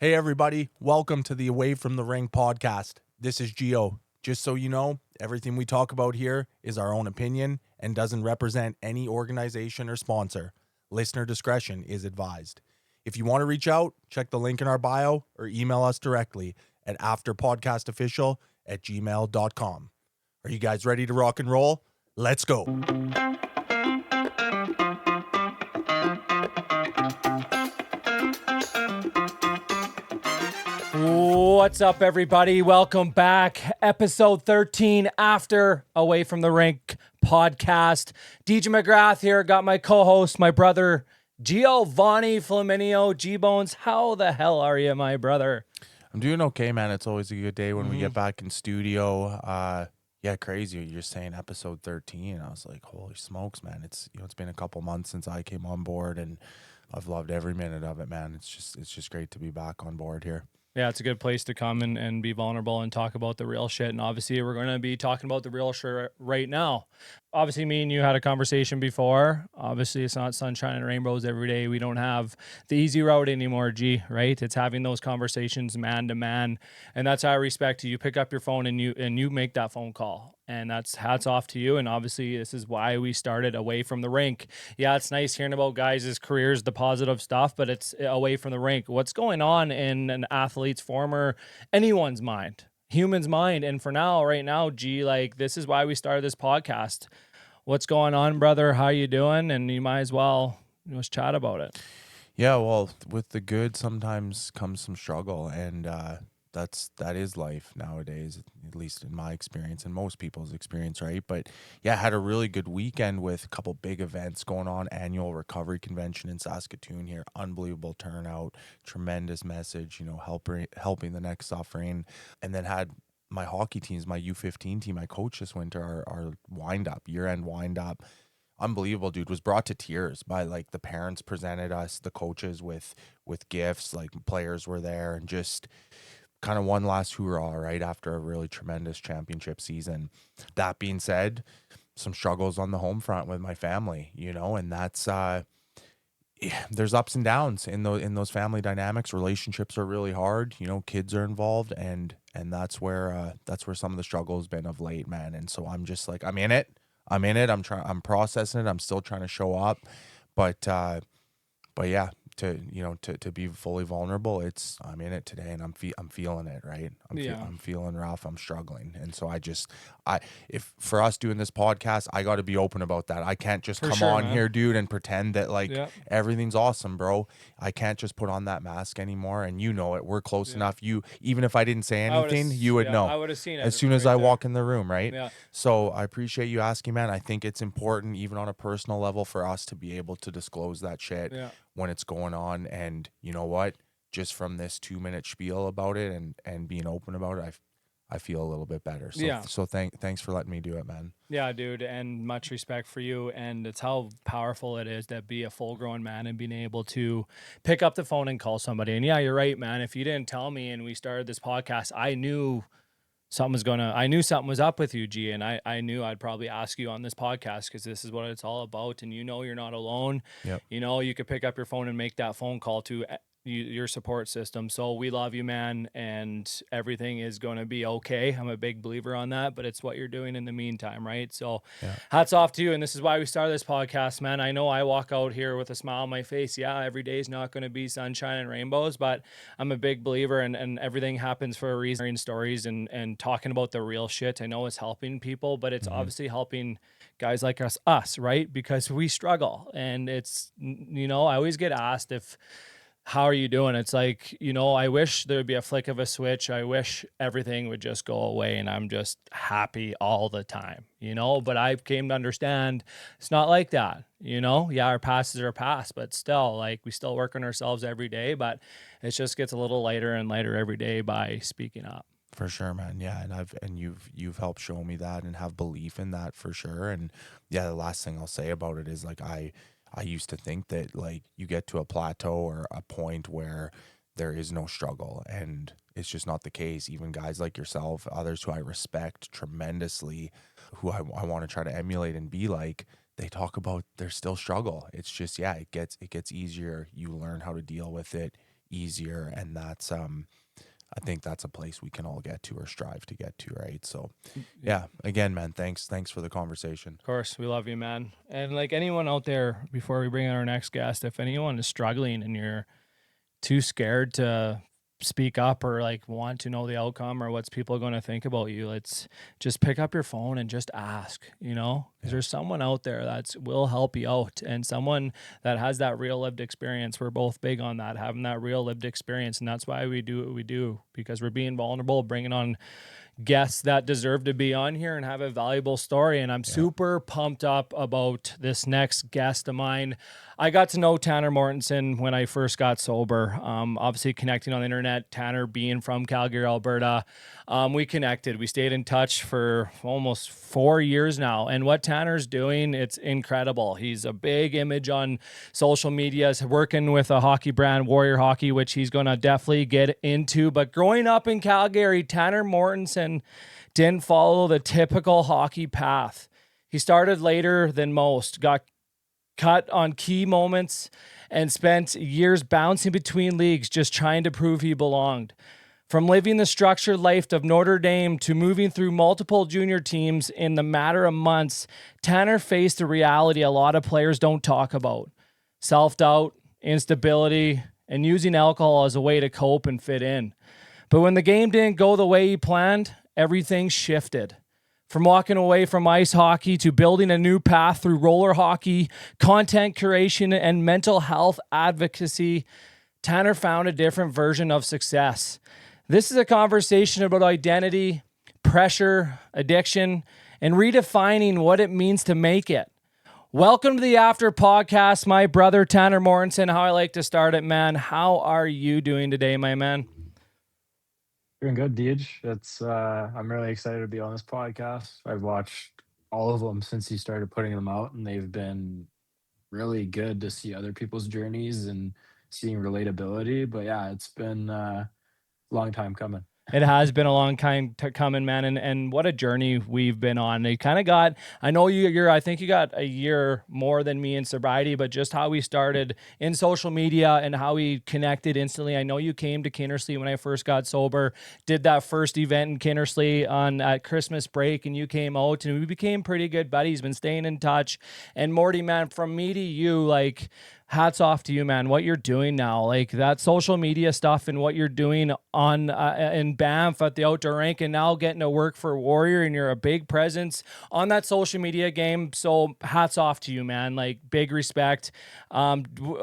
Hey everybody, welcome to the Away from the Ring podcast. This is Gio. Just so you know, everything we talk about here is our own opinion and doesn't represent any organization or sponsor. Listener discretion is advised. If you want to reach out, check the link in our bio or email us directly at afterpodcastofficial@gmail.com. Are you guys ready to rock and roll? Let's go. What's up, everybody? Welcome back. Episode 13, After Away from the Rink podcast. DJ McGrath here. Got my co-host, my brother, Giovanni Flaminio. G-Bones, how the hell are you, my brother? I'm doing okay, man. It's always a good day when we get back in studio. Yeah, crazy. You're saying episode 13. I was like, holy smokes, man. It's been a couple months since I came on board, and I've loved every minute of it, man. It's just great to be back on board here. Yeah, it's a good place to come and be vulnerable and talk about the real shit. And obviously, we're going to be talking about the real shit right now. Obviously, me and you had a conversation before. Obviously, it's not sunshine and rainbows every day. We don't have the easy route anymore, G, right? It's having those conversations man to man. And that's how I respect you. You pick up your phone and you make that phone call. And that's hats off to you. And obviously, this is why we started Away from the Rink. Yeah, it's nice hearing about guys' careers, the positive stuff, but it's away from the rink. What's going on in an athlete's anyone's mind, human's mind? And for now, right now, G, like, this is why we started this podcast. What's going on, brother? How you doing? And you might as well just chat about it. Yeah, well, with the good sometimes comes some struggle, and that is life nowadays, at least in my experience and most people's experience, right? But yeah, I had a really good weekend with a couple big events going on. Annual recovery convention in Saskatoon here, unbelievable turnout, tremendous message, helping the next suffering, and then had my hockey teams, my U15 team I coached this winter, our year-end wind-up. Unbelievable, dude. Was brought to tears by, like, the parents presented us, the coaches with gifts, like players were there, and just kind of one last hoorah, right, after a really tremendous championship season. That being said, some struggles on the home front with my family, and that's there's ups and downs in those family dynamics. Relationships are really hard, kids are involved, and that's where some of the struggle has been of late, man. And so I'm just like, I'm in it, I'm processing it, I'm still trying to show up, but yeah, to be fully vulnerable, I'm in it today, and I'm feeling it, right? I'm feeling rough, I'm struggling. And so if for us doing this podcast, I got to be open about that. I can't just come on here, dude, and pretend that everything's awesome, bro. I can't just put on that mask anymore, and it. We're close enough. Even if I didn't say anything, you would know. I would have seen it as soon as I walk in the room, right? Yeah. So I appreciate you asking, man. I think it's important, even on a personal level, for us to be able to disclose that shit when it's going on. And you know what? Just from this 2-minute spiel about it and being open about it, I feel a little bit better. So thanks for letting me do it, man. Yeah, dude, and much respect for you. And it's how powerful it is to be a full-grown man and being able to pick up the phone and call somebody. And yeah, you're right, man. If you didn't tell me and we started this podcast, I knew something was up with you, G, and I knew I'd probably ask you on this podcast because this is what it's all about. And you're not alone. Yep. You could pick up your phone and make that phone call to your support system. So we love you, man, and everything is going to be okay. I'm a big believer on that, but it's what you're doing in the meantime, right? So hats off to you. And this is why we started this podcast, man. I know I walk out here with a smile on my face. Yeah, every day is not going to be sunshine and rainbows, but I'm a big believer, and everything happens for a reason. Hearing stories and talking about the real shit. I know it's helping people, but it's obviously helping guys like us, right? Because we struggle. And it's, I always get asked how are you doing? It's like, I wish there would be a flick of a switch. I wish everything would just go away and I'm just happy all the time, but I've came to understand it's not like that, Yeah, our past is our past, but still, like, we still work on ourselves every day, but it just gets a little lighter and lighter every day by speaking up. For sure, man. Yeah, and you've helped show me that and have belief in that for sure. And yeah, the last thing I'll say about it is, like, I used to think that, like, you get to a plateau or a point where there is no struggle, and it's just not the case. Even guys like yourself, others who I respect tremendously, who I want to try to emulate and be like, they talk about there's still struggle. It's just, it gets easier. You learn how to deal with it easier. And that's, I think that's a place we can all get to or strive to get to, right? So yeah, again, man, thanks for the conversation. Of course, we love you, man. And like anyone out there, before we bring in our next guest, if anyone is struggling and you're too scared to speak up or like want to know the outcome or what's people going to think about you, let's just pick up your phone and just ask, because there's someone out there that will help you out, and someone that has that real lived experience. We're both big on that, having that real lived experience. And that's why we do what we do, because we're being vulnerable, bringing on guests that deserve to be on here and have a valuable story. And I'm super pumped up about this next guest of mine. I got to know Tanner Mortenson when I first got sober. Obviously connecting on the internet, Tanner being from Calgary, Alberta. We connected. We stayed in touch for almost 4 years now. And what Tanner's doing, it's incredible. He's a big image on social media. He's working with a hockey brand, Warrior Hockey, which he's going to definitely get into. But growing up in Calgary, Tanner Mortenson didn't follow the typical hockey path. He started later than most, got cut on key moments, and spent years bouncing between leagues just trying to prove he belonged. From living the structured life of Notre Dame to moving through multiple junior teams in the matter of months, Tanner faced a reality a lot of players don't talk about: self-doubt, instability, and using alcohol as a way to cope and fit in. But when the game didn't go the way he planned, everything shifted. From walking away from ice hockey to building a new path through roller hockey, content curation, and mental health advocacy, Tanner found a different version of success. This is a conversation about identity, pressure, addiction, and redefining what it means to make it. Welcome to the AFTR Podcast, my brother Tanner Mortenson. How I like to start it, man. How are you doing today, my man? Doing good, Deej. I'm really excited to be on this podcast. I've watched all of them since you started putting them out, and they've been really good to see other people's journeys and seeing relatability. But yeah, it's been a long time coming. It has been a long time coming, man, and what a journey we've been on. You kind of got, I know I think you got a year more than me in sobriety, but just how we started in social media and how we connected instantly. I know you came to Kinnersley when I first got sober, did that first event in Kinnersley at Christmas break, and you came out, and we became pretty good buddies, been staying in touch. And Morty, man, from me to you, like, hats off to you, man. What you're doing now, like that social media stuff and what you're doing on in Banff at the outdoor rink, and now getting to work for Warrior, and you're a big presence on that social media game. So hats off to you, man. Like, big respect. I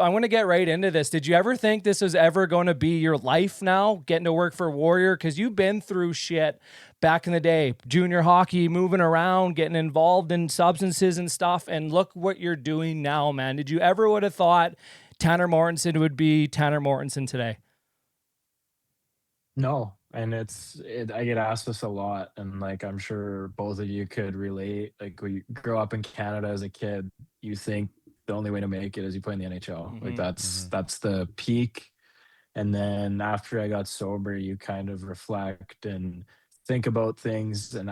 want to get right into this. Did you ever think this was ever going to be your life now, getting to work for Warrior? Because you've been through shit back in the day, junior hockey, moving around, getting involved in substances and stuff, and look what you're doing now, man. Did you ever would have thought Tanner Mortenson would be Tanner Mortenson today? No, and I get asked this a lot, and like I'm sure both of you could relate. Like when you grow up in Canada as a kid, you think the only way to make it is you play in the NHL. Like that's the peak. And then after I got sober, you kind of reflect and think about things. And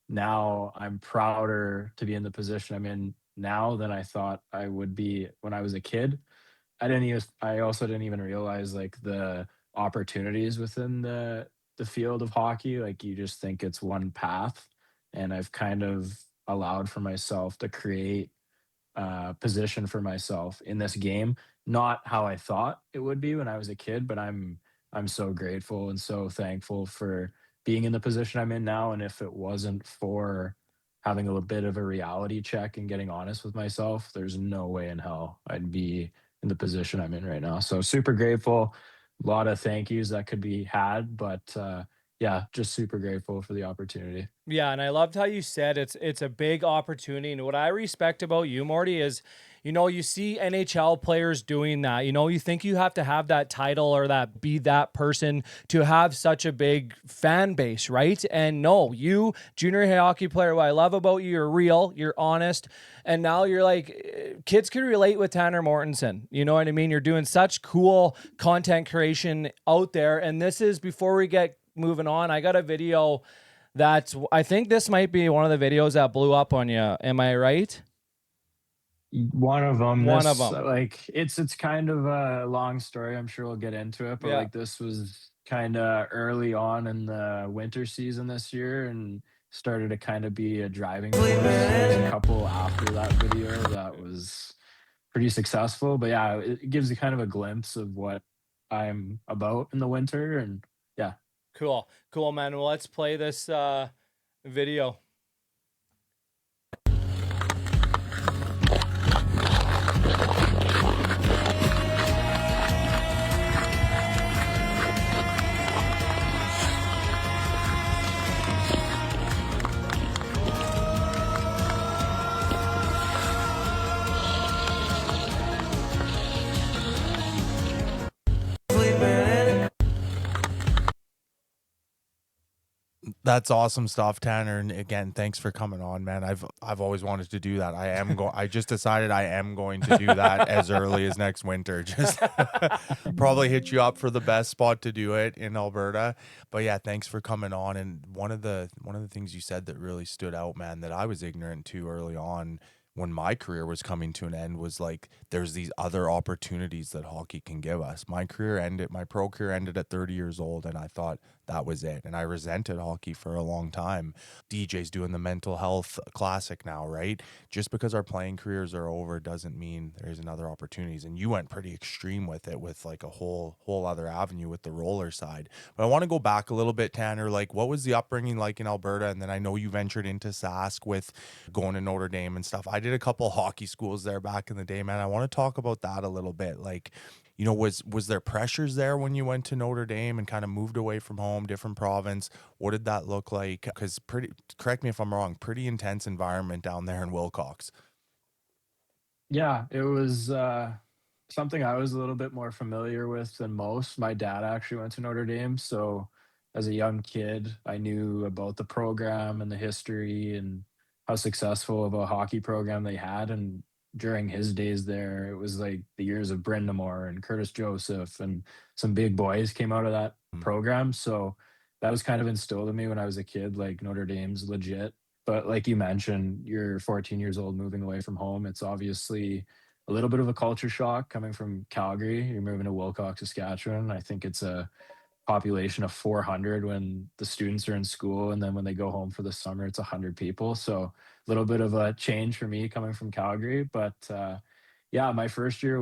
now I'm prouder to be in the position I'm in now than I thought I would be when I was a kid. I also didn't even realize like the opportunities within the field of hockey. Like you just think it's one path. And I've kind of allowed for myself to create position for myself in this game. Not how I thought it would be when I was a kid, but I'm so grateful and so thankful for being in the position I'm in now. And if it wasn't for having a little bit of a reality check and getting honest with myself, there's no way in hell I'd be in the position I'm in right now. So super grateful. A lot of thank yous that could be had, but yeah, just super grateful for the opportunity. Yeah, and I loved how you said it's a big opportunity. And what I respect about you, Morty, is, you see NHL players doing that. You think you have to have that title or be that person to have such a big fan base, right? And no, you, junior hockey player, what I love about you, you're real, you're honest, and now you're like, kids can relate with Tanner Mortenson. You know what I mean? You're doing such cool content creation out there. And this is, before we get moving on, I got a video I think this might be one of the videos that blew up on you. Am I right? One of them. One of This them. like it's kind of a long story. I'm sure we'll get into it, but Yeah. like this was kind of early on in the winter season this year, and started to kind of be a driving force. There was a couple after that video that was pretty successful, but yeah, it gives you kind of a glimpse of what I'm about in the winter, and yeah. Cool. Cool, man. Well, let's play this video. That's awesome stuff, Tanner. And again, thanks for coming on, man. I've always wanted to do that. I just decided I am going to do that as early as next winter. Just probably hit you up for the best spot to do it in Alberta. But yeah, thanks for coming on. And one of the things you said that really stood out, man, that I was ignorant to early on when my career was coming to an end was like there's these other opportunities that hockey can give us. My pro career ended at 30 years old, and I thought that was it. And I resented hockey for a long time. DJ's doing the mental health classic now, right? Just because our playing careers are over doesn't mean there's another opportunities. And you went pretty extreme with it, with like a whole other avenue with the roller side. But I want to go back a little bit, Tanner. Like, what was the upbringing like in Alberta? And then I know you ventured into Sask with going to Notre Dame and stuff. I did a couple hockey schools there back in the day, man. I want to talk about that a little bit. Like, you know, was there pressures there when you went to Notre Dame and kind of moved away from home, different province? What did that look like? Because correct me if I'm wrong, pretty intense environment down there in Wilcox. Yeah, it was something I was a little bit more familiar with than most. My dad actually went to Notre Dame, so as a young kid, I knew about the program and the history and how successful of a hockey program they had. And during his days there, it was like the years of Brindamore and Curtis Joseph, and some big boys came out of that program. So that was kind of instilled in me when I was a kid, like Notre Dame's legit. But like you mentioned, you're 14 years old moving away from home. It's obviously a little bit of a culture shock coming from Calgary. You're moving to Wilcox, Saskatchewan. I think it's a population of 400 when the students are in school, and then when they go home for the summer, it's 100 people. So a little bit of a change for me coming from Calgary. But yeah, my first year I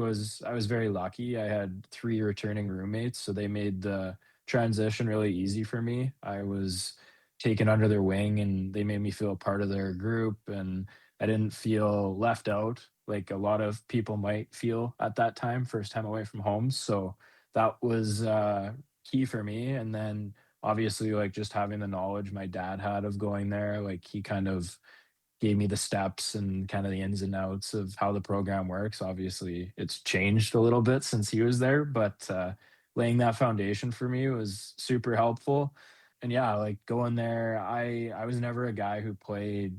was very lucky. I had three returning roommates, so they made the transition really easy for me. I was taken under their wing, and they made me feel a part of their group, and I didn't feel left out like a lot of people might feel at that time, first time away from home. So that was key for me. And then obviously, like, just having the knowledge my dad had of going there, like he kind of gave me the steps and kind of the ins and outs of how the program works. Obviously, it's changed a little bit since he was there, but laying that foundation for me was super helpful. And yeah, like going there, I was never a guy who played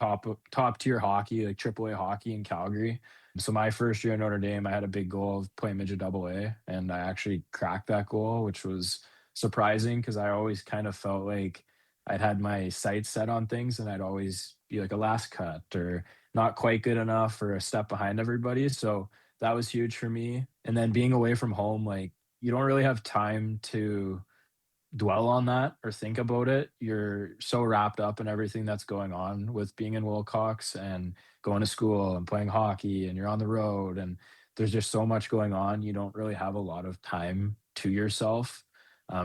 top tier hockey, like AAA hockey in Calgary. So my first year at Notre Dame, I had a big goal of playing midget double A, and I actually cracked that goal, which was surprising because I always kind of felt like I'd had my sights set on things, and I'd always be like a last cut or not quite good enough or a step behind everybody. So that was huge for me. And then being away from home, like you don't really have time to dwell on that or think about it. You're so wrapped up in everything that's going on with being in Wilcox and going to school and playing hockey, and you're on the road, and there's just so much going on. You don't really have a lot of time to yourself.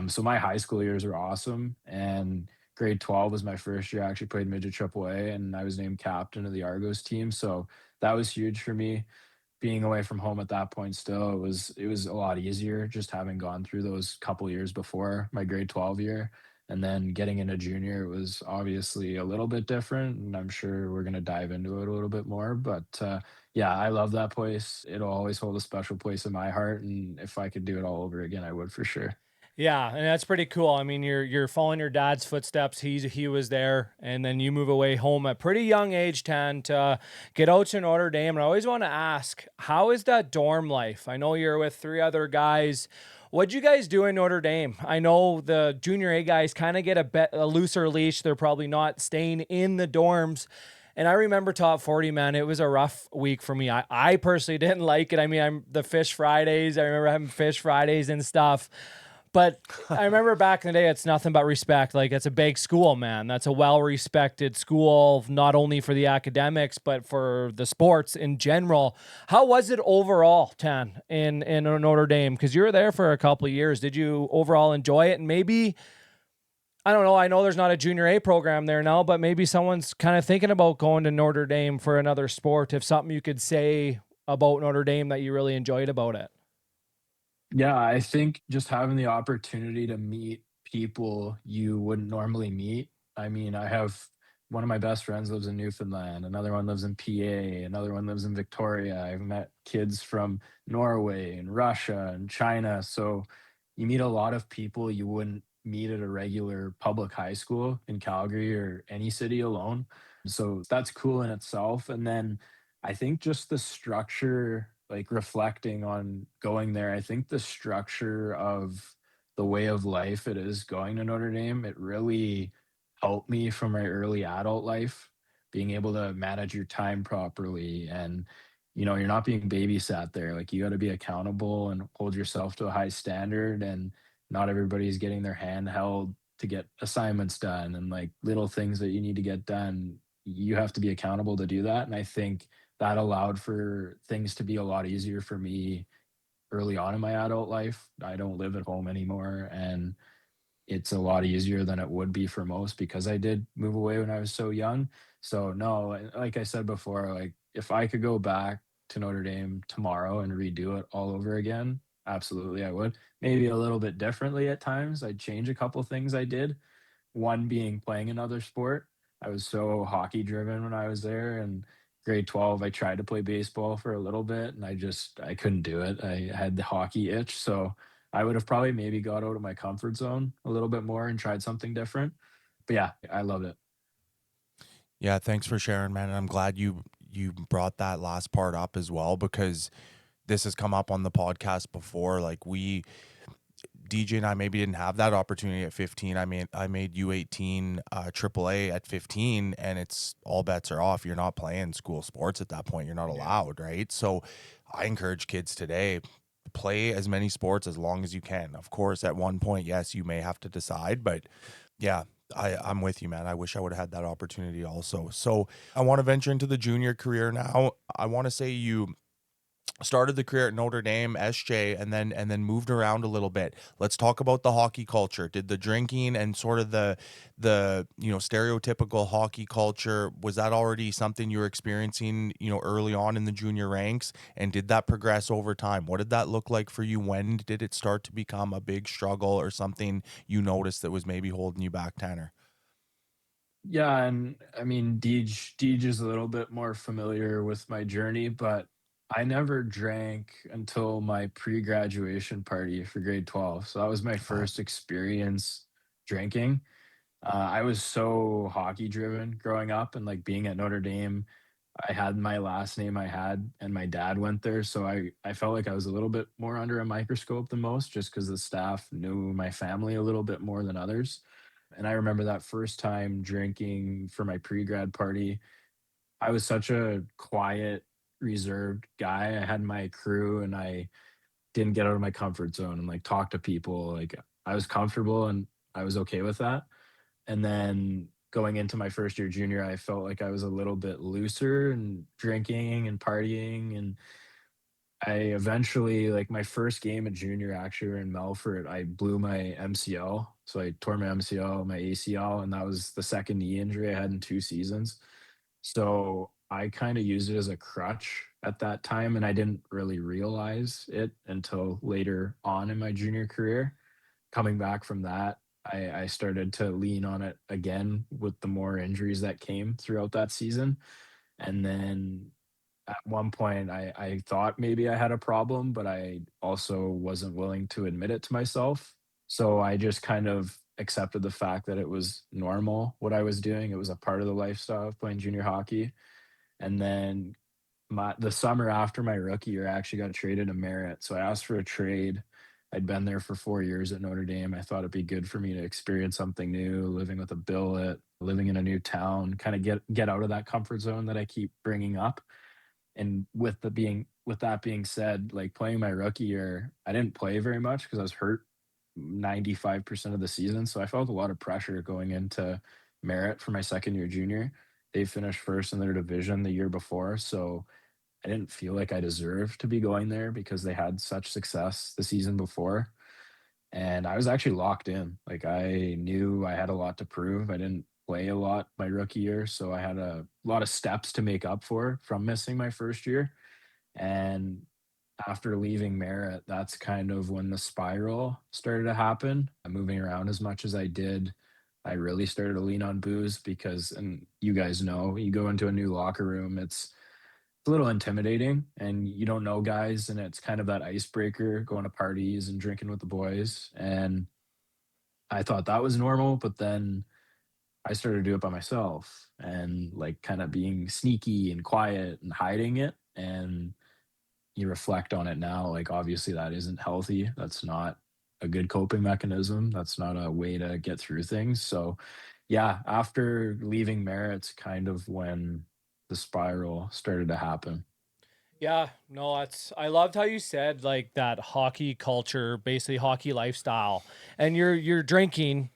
So my high school years were awesome, and grade 12 was my first year. I actually played midget triple A, and I was named captain of the Argos team. So that was huge for me. Being away from home at that point, still it was a lot easier just having gone through those couple years before my grade 12 year. And then getting into junior, it was obviously a little bit different, and I'm sure we're going to dive into it a little bit more. But yeah, I love that place. It'll always hold a special place in my heart, and if I could do it all over again, I would for sure. Yeah, and that's pretty cool. I mean, you're following your dad's footsteps. He was there, and then you move away home at pretty young age, Tan, to get out to Notre Dame. And I always want to ask, how is that dorm life? I know you're with three other guys. What'd you guys do in Notre Dame? I know the junior A guys kind of get a looser leash. They're probably not staying in the dorms. And I remember top 40, man, it was a rough week for me. I personally didn't like it. I mean, I'm the fish Fridays. I remember having fish Fridays and stuff. But I remember back in the day, it's nothing but respect. Like, it's a big school, man. That's a well-respected school, not only for the academics, but for the sports in general. How was it overall, Tan, in Notre Dame? Because you were there for a couple of years. Did you overall enjoy it? And maybe, I don't know, I know there's not a junior A program there now, but maybe someone's kind of thinking about going to Notre Dame for another sport. If something you could say about Notre Dame that you really enjoyed about it. Yeah, I think just having the opportunity to meet people you wouldn't normally meet. I mean, I have one of my best friends lives in Newfoundland, another one lives in PA, another one lives in Victoria. I've met kids from Norway and Russia and China. So you meet a lot of people you wouldn't meet at a regular public high school in Calgary or any city alone. So that's cool in itself. And then I think just the structure, like reflecting on going there, I think the structure of the way of life it is going to Notre Dame, it really helped me from my early adult life, being able to manage your time properly. And, you're not being babysat there. Like, you got to be accountable and hold yourself to a high standard. And not everybody's getting their hand held to get assignments done and like little things that you need to get done. You have to be accountable to do that. And I think that allowed for things to be a lot easier for me early on in my adult life. I don't live at home anymore, and it's a lot easier than it would be for most because I did move away when I was so young. So no, like I said before, like if I could go back to Notre Dame tomorrow and redo it all over again, absolutely I would. Maybe a little bit differently at times. I'd change a couple things I did, one being playing another sport. I was so hockey driven when I was there. And grade 12, I tried to play baseball for a little bit and I couldn't do it. I had the hockey itch. So I would have probably maybe got out of my comfort zone a little bit more and tried something different. But yeah, I loved it. Yeah, thanks for sharing, man. And I'm glad you brought that last part up as well, because this has come up on the podcast before. Like, DJ and I maybe didn't have that opportunity at 15. I made U18 AAA at 15, and it's all bets are off. You're not playing school sports at that point. You're not allowed, right? So I encourage kids today, play as many sports as long as you can. Of course, at one point, yes, you may have to decide, but yeah, I'm with you, man. I wish I would have had that opportunity also. So I want to venture into the junior career now. I want to say you started the career at Notre Dame, SJ, and then moved around a little bit. Let's talk about the hockey culture. Did the drinking and sort of the stereotypical hockey culture, was that already something you were experiencing, early on in the junior ranks? And did that progress over time? What did that look like for you? When did it start to become a big struggle or something you noticed that was maybe holding you back, Tanner? Yeah, and I mean, Deej is a little bit more familiar with my journey, but I never drank until my pre-graduation party for grade 12. So that was my Wow. first experience drinking. I was so hockey driven growing up, and like being at Notre Dame, I had my last name I had, and my dad went there. So I felt like I was a little bit more under a microscope than most just because the staff knew my family a little bit more than others. And I remember that first time drinking for my pre-grad party. I was such a quiet, reserved guy. I had my crew and I didn't get out of my comfort zone and like talk to people. Like, I was comfortable and I was okay with that. And then going into my first year junior, I felt like I was a little bit looser and drinking and partying. And I eventually, like my first game at junior, actually were in Melfort, I blew my MCL. So I tore my MCL, my ACL, and that was the second knee injury I had in 2 seasons. So I kind of used it as a crutch at that time, and I didn't really realize it until later on in my junior career. Coming back from that, I started to lean on it again with the more injuries that came throughout that season. And then at one point, I thought maybe I had a problem, but I also wasn't willing to admit it to myself. So I just kind of accepted the fact that it was normal what I was doing. It was a part of the lifestyle of playing junior hockey. And then the summer after my rookie year, I actually got traded to Merritt. So I asked for a trade, I'd been there for 4 years at Notre Dame. I thought it'd be good for me to experience something new, living with a billet, living in a new town, kind of get out of that comfort zone that I keep bringing up. And with that being said, like playing my rookie year, I didn't play very much because I was hurt 95% of the season. So I felt a lot of pressure going into Merritt for my second year junior. They finished first in their division the year before. So I didn't feel like I deserved to be going there because they had such success the season before. And I was actually locked in. Like I knew I had a lot to prove. I didn't play a lot my rookie year, so I had a lot of steps to make up for from missing my first year. And after leaving Merritt, that's kind of when the spiral started to happen. Moving around as much as I did, I really started to lean on booze because, and you guys know, you go into a new locker room, it's a little intimidating and you don't know guys, and it's kind of that icebreaker going to parties and drinking with the boys. And I thought that was normal, but then I started to do it by myself and like kind of being sneaky and quiet and hiding it. And you reflect on it now, like obviously that isn't healthy. That's not a good coping mechanism. That's not a way to get through things. So yeah, after leaving Merritt's kind of when the spiral started to happen. Yeah, no, that's I loved how you said like that hockey culture, basically hockey lifestyle. And you're drinking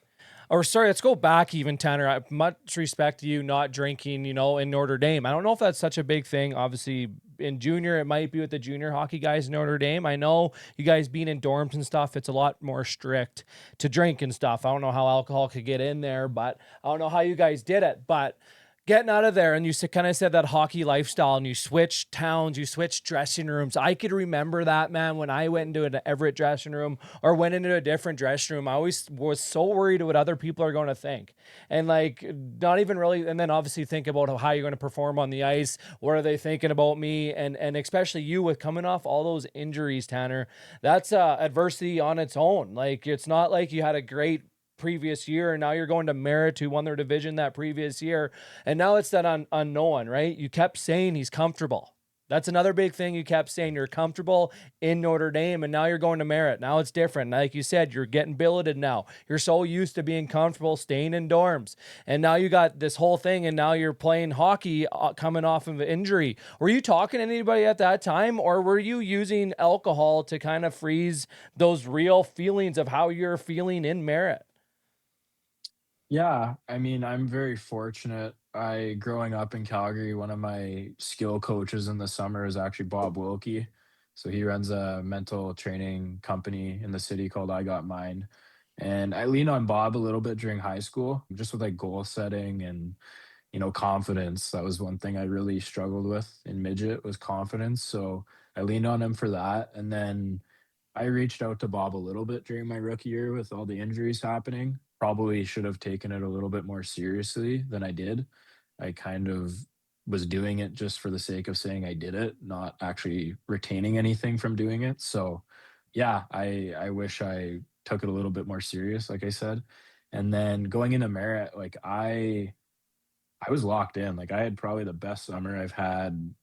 or sorry, let's go back even Tanner. I much respect to you not drinking, in Notre Dame. I don't know if that's such a big thing. Obviously, in junior, it might be with the junior hockey guys in Notre Dame. I know you guys being in dorms and stuff, it's a lot more strict to drink and stuff. I don't know how alcohol could get in there, but I don't know how you guys did it. But getting out of there and you kind of said that hockey lifestyle and you switched towns, you switched dressing rooms. I could remember that, man, when I went into an Everett dressing room or went into a different dressing room. I always was so worried what other people are going to think. And like, not even really. And then obviously think about how you're going to perform on the ice. What are they thinking about me? And especially you with coming off all those injuries, Tanner, that's adversity on its own. Like, it's not like you had a great previous year and now you're going to Merritt, who won their division that previous year, and now it's that unknown, right? You kept saying he's comfortable. That's another big thing. You kept saying you're comfortable in Notre Dame, and now you're going to Merritt. Now it's different. Like you said, you're getting billeted now. You're so used to being comfortable staying in dorms, and now you got this whole thing, and now you're playing hockey coming off of an injury. Were you talking to anybody at that time, or were you using alcohol to kind of freeze those real feelings of how you're feeling in Merritt? Yeah, I mean, I'm very fortunate. I growing up in Calgary, one of my skill coaches in the summer is actually Bob Wilkie. So he runs a mental training company in the city called I Got Mine. And I leaned on Bob a little bit during high school, just with like goal setting and confidence. That was one thing I really struggled with in midget was confidence. So I leaned on him for that. And then I reached out to Bob a little bit during my rookie year with all the injuries happening. Probably should have taken it a little bit more seriously than I did. I kind of was doing it just for the sake of saying I did it, not actually retaining anything from doing it. So, yeah, I wish I took it a little bit more serious, like I said. And then going into Merritt, like I was locked in. Like I had probably the best summer I've had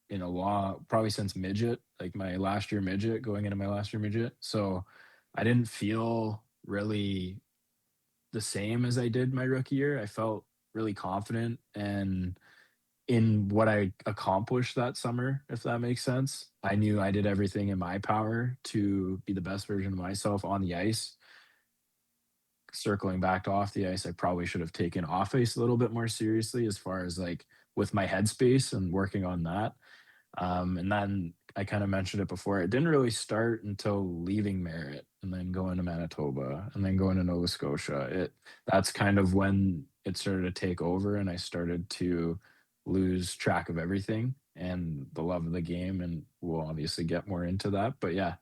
in a long, probably since midget, like my last year midget, going into my last year midget. So I didn't feel really the same as I did my rookie year. I felt really confident and in what I accomplished that summer, if that makes sense. I knew I did everything in my power to be the best version of myself on the ice. Circling back to off the ice, I probably should have taken off ice a little bit more seriously as far as like with my headspace and working on that. And then I kind of mentioned it before. It didn't really start until leaving Merritt and then going to Manitoba and then going to Nova Scotia. That's kind of when it started to take over and I started to lose track of everything and the love of the game. And we'll obviously get more into that. But yeah.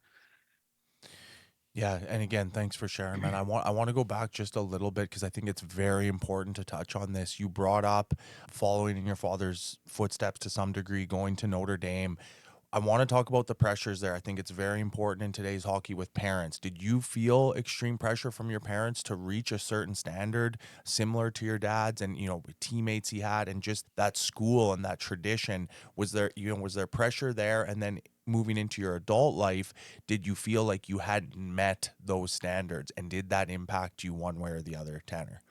Yeah, and again, thanks for sharing, man. I want to go back just a little bit because I think it's very important to touch on this. You brought up following in your father's footsteps to some degree, going to Notre Dame. I want to talk about the pressures there. I think it's very important in today's hockey with parents. Did you feel extreme pressure from your parents to reach a certain standard similar to your dad's and, teammates he had and just that school and that tradition? Was there pressure there? And then moving into your adult life, did you feel like you hadn't met those standards? And did that impact you one way or the other, Tanner?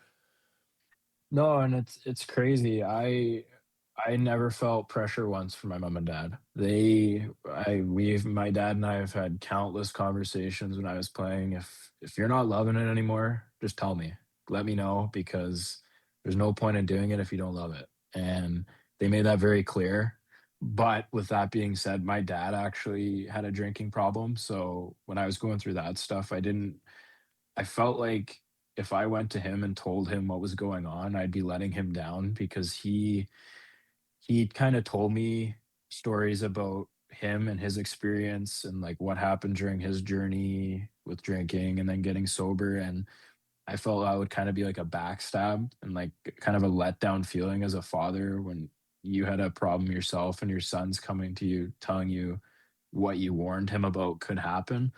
No, and it's crazy. I never felt pressure once from my mom and dad. My dad and I have had countless conversations when I was playing. If you're not loving it anymore, just tell me. Let me know because there's no point in doing it if you don't love it. And they made that very clear. But with that being said, my dad actually had a drinking problem. So when I was going through that stuff, I felt like if I went to him and told him what was going on, I'd be letting him down because he kind of told me stories about him and his experience and like what happened during his journey with drinking and then getting sober. And I felt I would kind of be like a backstab and like kind of a letdown feeling as a father when you had a problem yourself and your son's coming to you telling you what you warned him about could happen.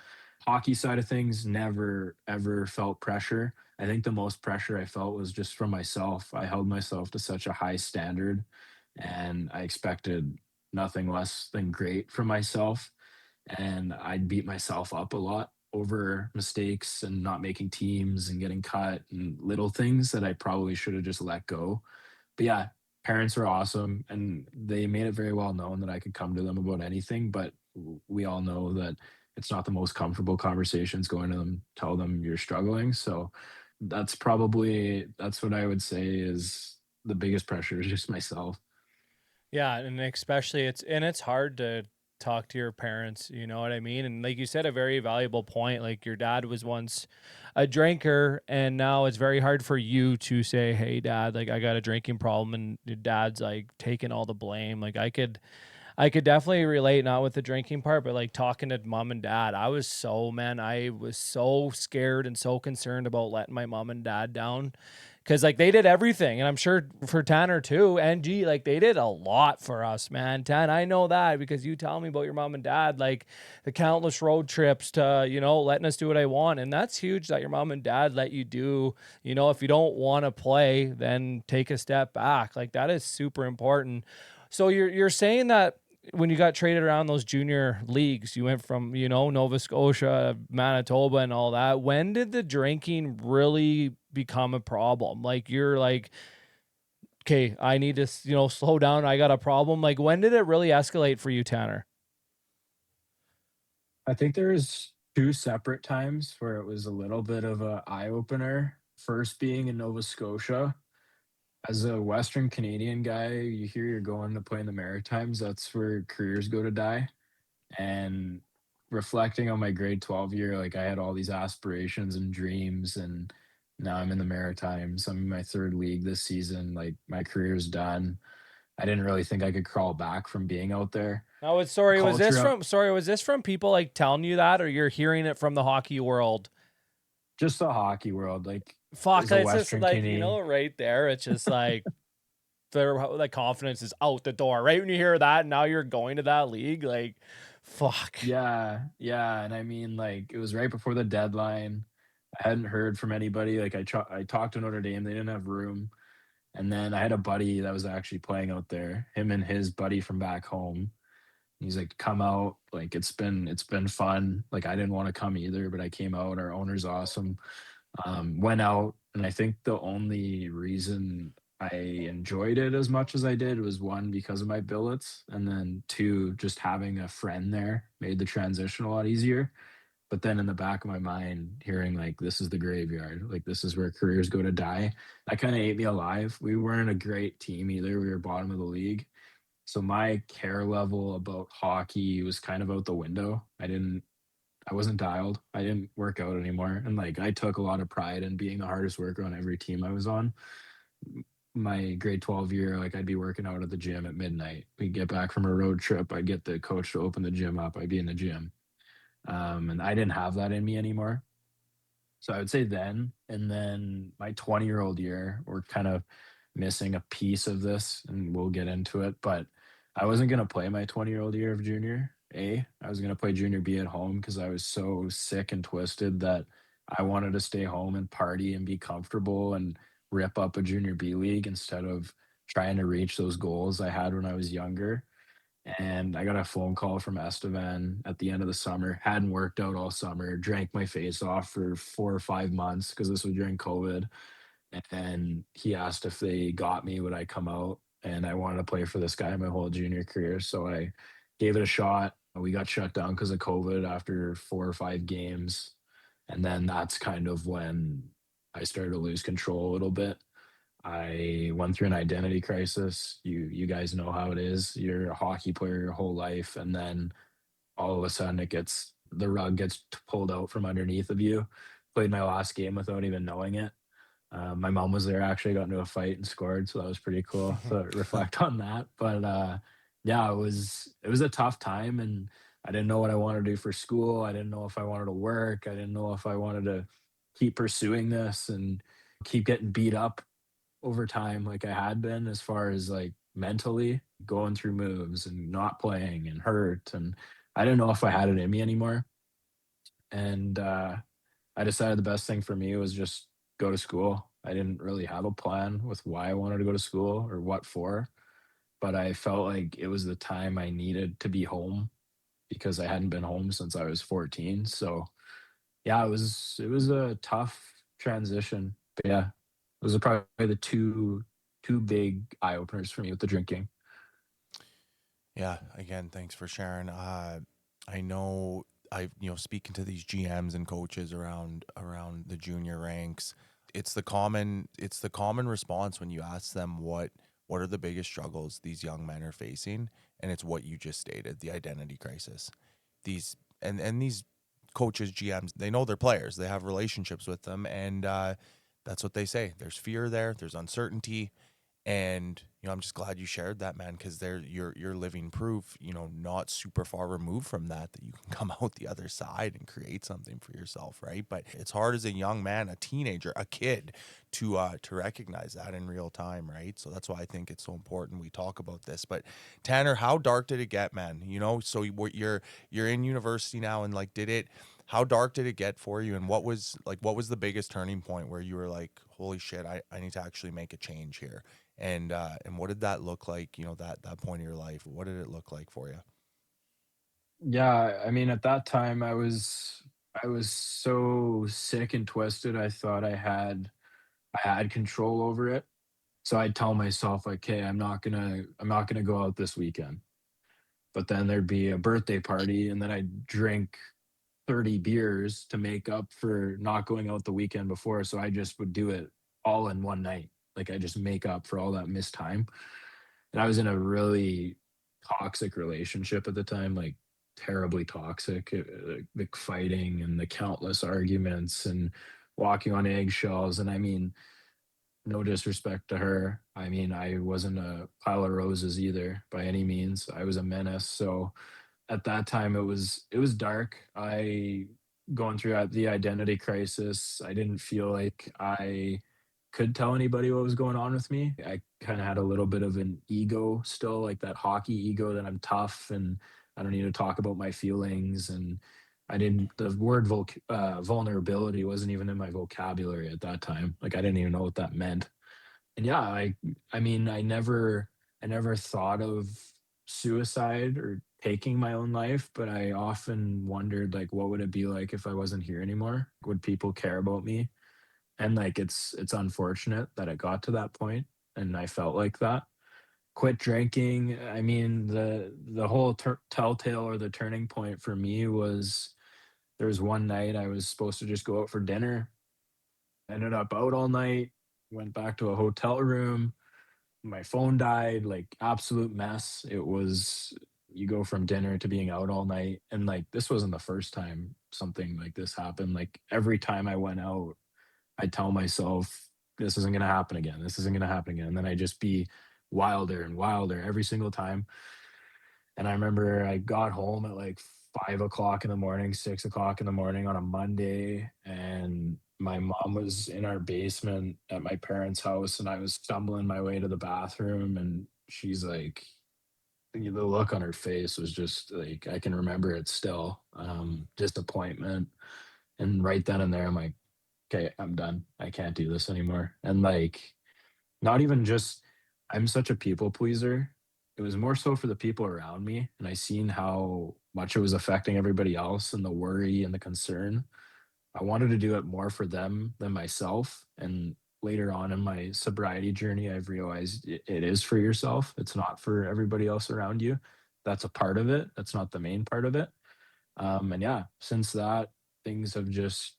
Hockey side of things, never ever felt pressure. I think the most pressure I felt was just from myself. I held myself to such a high standard and I expected nothing less than great from myself. And I'd beat myself up a lot over mistakes and not making teams and getting cut and little things that I probably should have just let go. But yeah, parents are awesome and they made it very well known that I could come to them about anything. But we all know that it's not the most comfortable conversations going to them, tell them you're struggling. So that's what I would say is the biggest pressure is just myself. Yeah, and especially it's hard to talk to your parents, you know what I mean? And like you said, a very valuable point. Like your dad was once a drinker, and now it's very hard for you to say, "Hey, dad, like I got a drinking problem," and your dad's like taking all the blame. Like I could definitely relate, not with the drinking part, but like talking to mom and dad. I was so scared and so concerned about letting my mom and dad down because like they did everything. And I'm sure for Tanner too, and G, like they did a lot for us, man. Tan, I know that because you tell me about your mom and dad, like the countless road trips to, letting us do what I want. And that's huge that your mom and dad let you do, if you don't want to play, then take a step back. Like that is super important. So you're saying that when you got traded around those junior leagues, you went from, Nova Scotia, Manitoba and all that. When did the drinking really become a problem? Like you're like, okay, I need to, slow down. I got a problem. Like when did it really escalate for you, Tanner? I think there's two separate times where it was a little bit of a eye opener. First being in Nova Scotia. As a Western Canadian guy, you hear you're going to play in the Maritimes. That's where careers go to die. And reflecting on my grade 12 year, like I had all these aspirations and dreams, and now I'm in the Maritimes. I'm in my third league this season. Like my career's done. I didn't really think I could crawl back from being out there. No, The culture out, was this from people like telling you that, or you're hearing it from the hockey world? just the hockey world, like Fuck, as a it's just Western like, Canadian. right there. It's just like their like confidence is out the door. Right when you hear that, now you're going to that league. Like, fuck. Yeah, yeah, and I mean, like, it was right before the deadline. I hadn't heard from anybody, like, I talked to Notre Dame, they didn't have room, and then I had a buddy that was actually playing out there, him and his buddy from back home. He's like, "Come out, like, it's been fun." Like, I didn't wanna come either, but I came out, our owner's awesome. Went out, and I think the only reason I enjoyed it as much as I did was one because of my billets, and then two, just having a friend there made the transition a lot easier. But then in the back of my mind, hearing like this is the graveyard, like this is where careers go to die, that kind of ate me alive. We weren't a great team either. We were bottom of the league. So my care level about hockey was kind of out the window. I wasn't dialed. I didn't work out anymore. And like I took a lot of pride in being the hardest worker on every team I was on. My grade 12 year, like I'd be working out at the gym at midnight. We'd get back from a road trip. I'd get the coach to open the gym up. I'd be in the gym. And I didn't have that in me anymore. So I would say then, and then my 20-year-old year, we're kind of missing a piece of this, and we'll get into it. But I wasn't going to play my 20-year-old year of junior A. I was going to play junior B at home because I was so sick and twisted that I wanted to stay home and party and be comfortable and rip up a junior B league instead of trying to reach those goals I had when I was younger. And I got a phone call from Estevan at the end of the summer. Hadn't worked out all summer, drank my face off for 4 or 5 months because this was during COVID. And he asked if they got me, would I come out? And I wanted to play for this guy my whole junior career. So I gave it a shot. We got shut down because of COVID after 4 or 5 games. And then that's kind of when I started to lose control a little bit. I went through an identity crisis. You guys know how it is. You're a hockey player your whole life, and then all of a sudden the rug gets pulled out from underneath of you. Played my last game without even knowing it. My mom was there, actually got into a fight and scored, so that was pretty cool to reflect on that. But yeah, it was a tough time, and I didn't know what I wanted to do for school. I didn't know if I wanted to work. I didn't know if I wanted to keep pursuing this and keep getting beat up over time like I had been, as far as like mentally going through moves and not playing and hurt. And I didn't know if I had it in me anymore. And I decided the best thing for me was just go to school. I didn't really have a plan with why I wanted to go to school or what for, but I felt like it was the time I needed to be home because I hadn't been home since I was 14. So yeah, it was a tough transition. But yeah, those are probably the two big eye openers for me with the drinking. Yeah, again, thanks for sharing. I know speaking to these GMs and coaches around the junior ranks, it's the common response when you ask them what are the biggest struggles these young men are facing, and it's what you just stated, the identity crisis. These coaches, GMs, they know their players, they have relationships with them, and that's what they say. There's fear there, there's uncertainty, and I'm just glad you shared that, man, because you're living proof, not super far removed from that you can come out the other side and create something for yourself, right? But it's hard as a young man, a teenager, a kid, to recognize that in real time, right? So that's why I think it's so important we talk about this. But Tanner, how dark did it get, man? So you're in university now, and like, how dark did it get for you, and what was the biggest turning point where you were like, holy shit, I need to actually make a change here? And what did that look like, that point of your life? What did it look like for you? Yeah, I mean, at that time, I was so sick and twisted. I thought I had control over it. So I'd tell myself, like, "Hey, I'm not gonna go out this weekend." But then there'd be a birthday party, and then I'd drink 30 beers to make up for not going out the weekend before. So I just would do it all in one night. Like, I just make up for all that missed time. And I was in a really toxic relationship at the time, like terribly toxic, like fighting and the countless arguments and walking on eggshells. And I mean, no disrespect to her. I mean, I wasn't a pile of roses either by any means. I was a menace. So at that time it was dark. I going through the identity crisis. I didn't feel like I could tell anybody what was going on with me. I kind of had a little bit of an ego still, like that hockey ego, that I'm tough and I don't need to talk about my feelings. And I didn't the word vulnerability wasn't even in my vocabulary at that time. Like, I didn't even know what that meant. And yeah, I mean, I never thought of suicide or taking my own life, but I often wondered, like, what would it be like if I wasn't here anymore? Would people care about me? And like, it's unfortunate that it got to that point and I felt like that. Quit drinking. I mean, the whole telltale, or the turning point for me, was there was one night I was supposed to just go out for dinner. Ended up out all night, went back to a hotel room, my phone died, like absolute mess. It was, you go from dinner to being out all night. And like, this wasn't the first time something like this happened. Like, every time I went out, I tell myself, this isn't going to happen again. This isn't going to happen again. And then I just be wilder and wilder every single time. And I remember I got home at like 5 o'clock in the morning, 6 o'clock in the morning on a Monday, and my mom was in our basement at my parents' house, and I was stumbling my way to the bathroom, and she's like, the look on her face was just like, I can remember it still. Disappointment. And right then and there, I'm like, okay, I'm done. I can't do this anymore. And like, not even just, I'm such a people pleaser. It was more so for the people around me. And I seen how much it was affecting everybody else and the worry and the concern. I wanted to do it more for them than myself. And later on in my sobriety journey, I've realized it is for yourself. It's not for everybody else around you. That's a part of it. That's not the main part of it. And yeah, since that, things have just,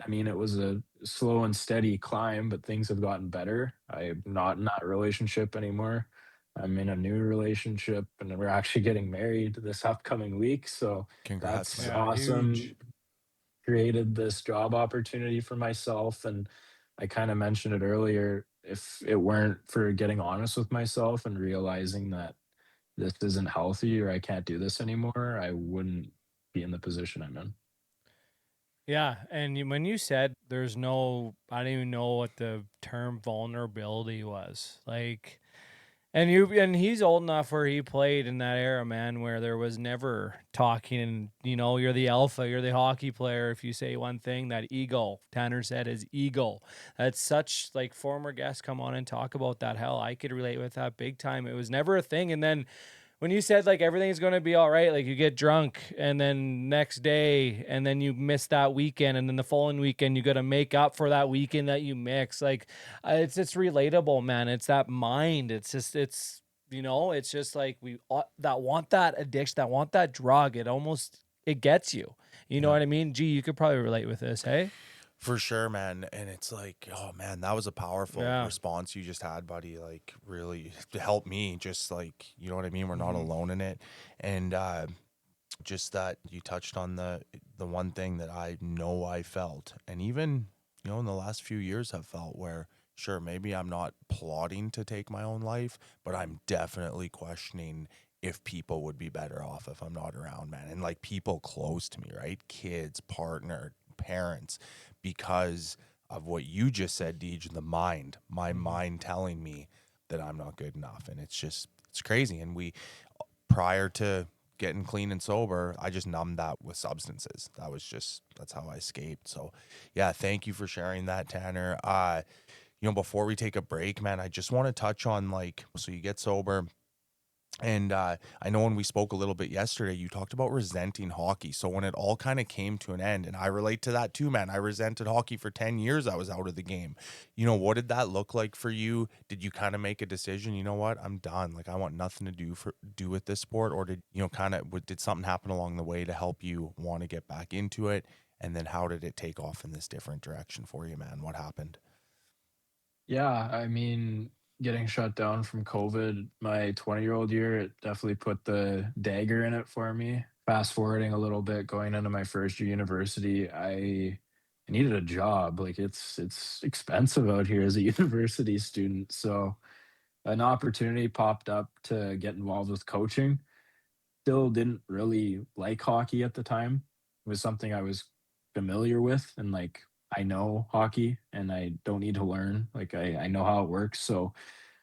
I mean, it was a slow and steady climb, but things have gotten better. I'm not in that relationship anymore. I'm in a new relationship and we're actually getting married this upcoming week. So Congrats, that's man. Yeah, huge. awesome. Created this job opportunity for myself. And I kind of mentioned it earlier. If it weren't for getting honest with myself and realizing that this isn't healthy or I can't do this anymore, I wouldn't be in the position I'm in. Yeah, and when you said there's no, I don't even know what the term vulnerability was. Like, and he's old enough where he played in that era, man, where there was never talking and you're the alpha, you're the hockey player. If you say one thing, that ego, Tanner said, is ego. That's such, like, former guests come on and talk about that. Hell, I could relate with that big time. It was never a thing. And then when you said like everything's going to be all right, like you get drunk and then next day and then you miss that weekend and then the following weekend you got to make up for that weekend that you mix. Like it's relatable, man. It's that mind. It's just it's just like we that want that addiction, that want that drug. It gets you. You know Yeah. what I mean? Gee, you could probably relate with this, hey? For sure, man. And it's like, oh man, that was a powerful Yeah. response you just had, buddy. Like, really to help me, just like, you know what I mean? We're not Mhm. alone in it. And just that you touched on the one thing that I know I felt, and even, in the last few years have felt, where sure, maybe I'm not plotting to take my own life, but I'm definitely questioning if people would be better off if I'm not around, man. And like people close to me, right? Kids, partner, parents, because of what you just said, Deej, my mind telling me that I'm not good enough. And it's crazy. And prior to getting clean and sober, I just numbed that with substances. That's how I escaped. So yeah, thank you for sharing that, Tanner. Before we take a break, man, I just want to touch on, like, so you get sober. And I know when we spoke a little bit yesterday, you talked about resenting hockey. So when it all kind of came to an end, and I relate to that too, man. I resented hockey for 10 years. I was out of the game. What did that look like for you? Did you kind of make a decision, you know what, I'm done. Like, I want nothing to do with this sport? Or did something happen along the way to help you want to get back into it? And then how did it take off in this different direction for you, man? What happened? Yeah, I mean, getting shut down from COVID, my 20-year-old year, it definitely put the dagger in it for me. Fast forwarding a little bit, going into my first year university, I needed a job. Like it's expensive out here as a university student. So an opportunity popped up to get involved with coaching. Still didn't really like hockey at the time. It was something I was familiar with and like I know hockey and I don't need to learn. Like I know how it works. So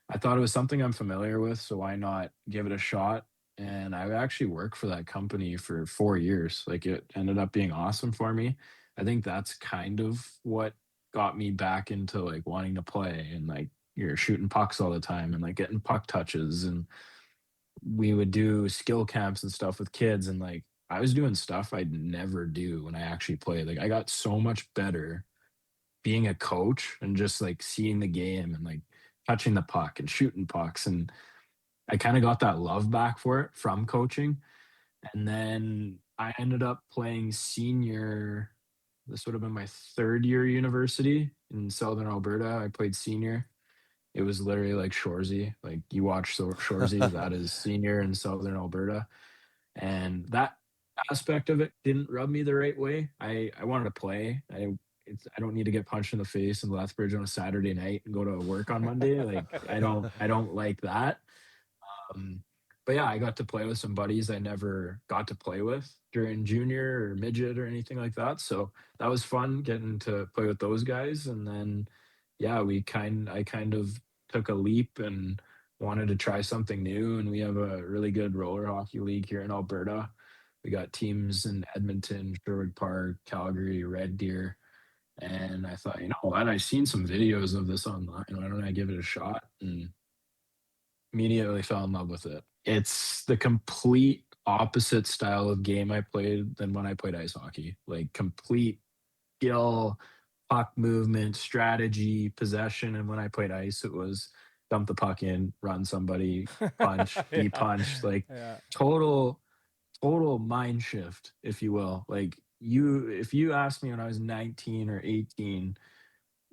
I thought it was something I'm familiar with. So why not give it a shot? And I actually worked for that company for 4 years. Like it ended up being awesome for me. I think that's kind of what got me back into like wanting to play and like you're shooting pucks all the time and like getting puck touches and we would do skill camps and stuff with kids and like I was doing stuff I'd never do when I actually played. Like I got so much better being a coach and just like seeing the game and like touching the puck and shooting pucks and I kind of got that love back for it from coaching. And then I ended up playing senior. This would have been my third year university in Southern Alberta. I played senior. It was literally like Shoresy. Like you watch Shoresy, that is senior in Southern Alberta. And that aspect of it didn't rub me the right way. I wanted to play. I don't need to get punched in the face in Lethbridge on a Saturday night and go to work on Monday. Like I don't like that. Um, but yeah, I got to play with some buddies I never got to play with during junior or midget or anything like that. So that was fun getting to play with those guys. And then yeah, I kind of took a leap and wanted to try something new. And we have a really good roller hockey league here in Alberta. We got teams in Edmonton, Sherwood Park, Calgary, Red Deer. And I thought, you know what? I've seen some videos of this online. Why don't I give it a shot? And immediately fell in love with it. It's the complete opposite style of game I played than when I played ice hockey. Like complete skill, puck movement, strategy, possession. And when I played ice, it was dump the puck in, run somebody, punch, be Yeah. punched. Like Yeah. total, total mind shift, if you will. Like if you asked me when I was 19 or 18,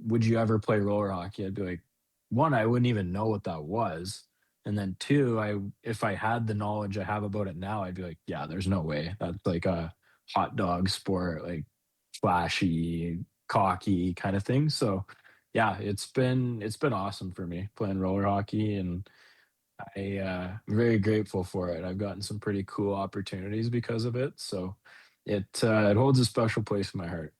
would you ever play roller hockey? I'd be like, one, I wouldn't even know what that was. And then two, if I had the knowledge I have about it now, I'd be like, yeah, there's no way. That's like a hot dog sport, like flashy, cocky kind of thing. So yeah, it's been awesome for me playing roller hockey, and I'm very grateful for it. I've gotten some pretty cool opportunities because of it. So it holds a special place in my heart.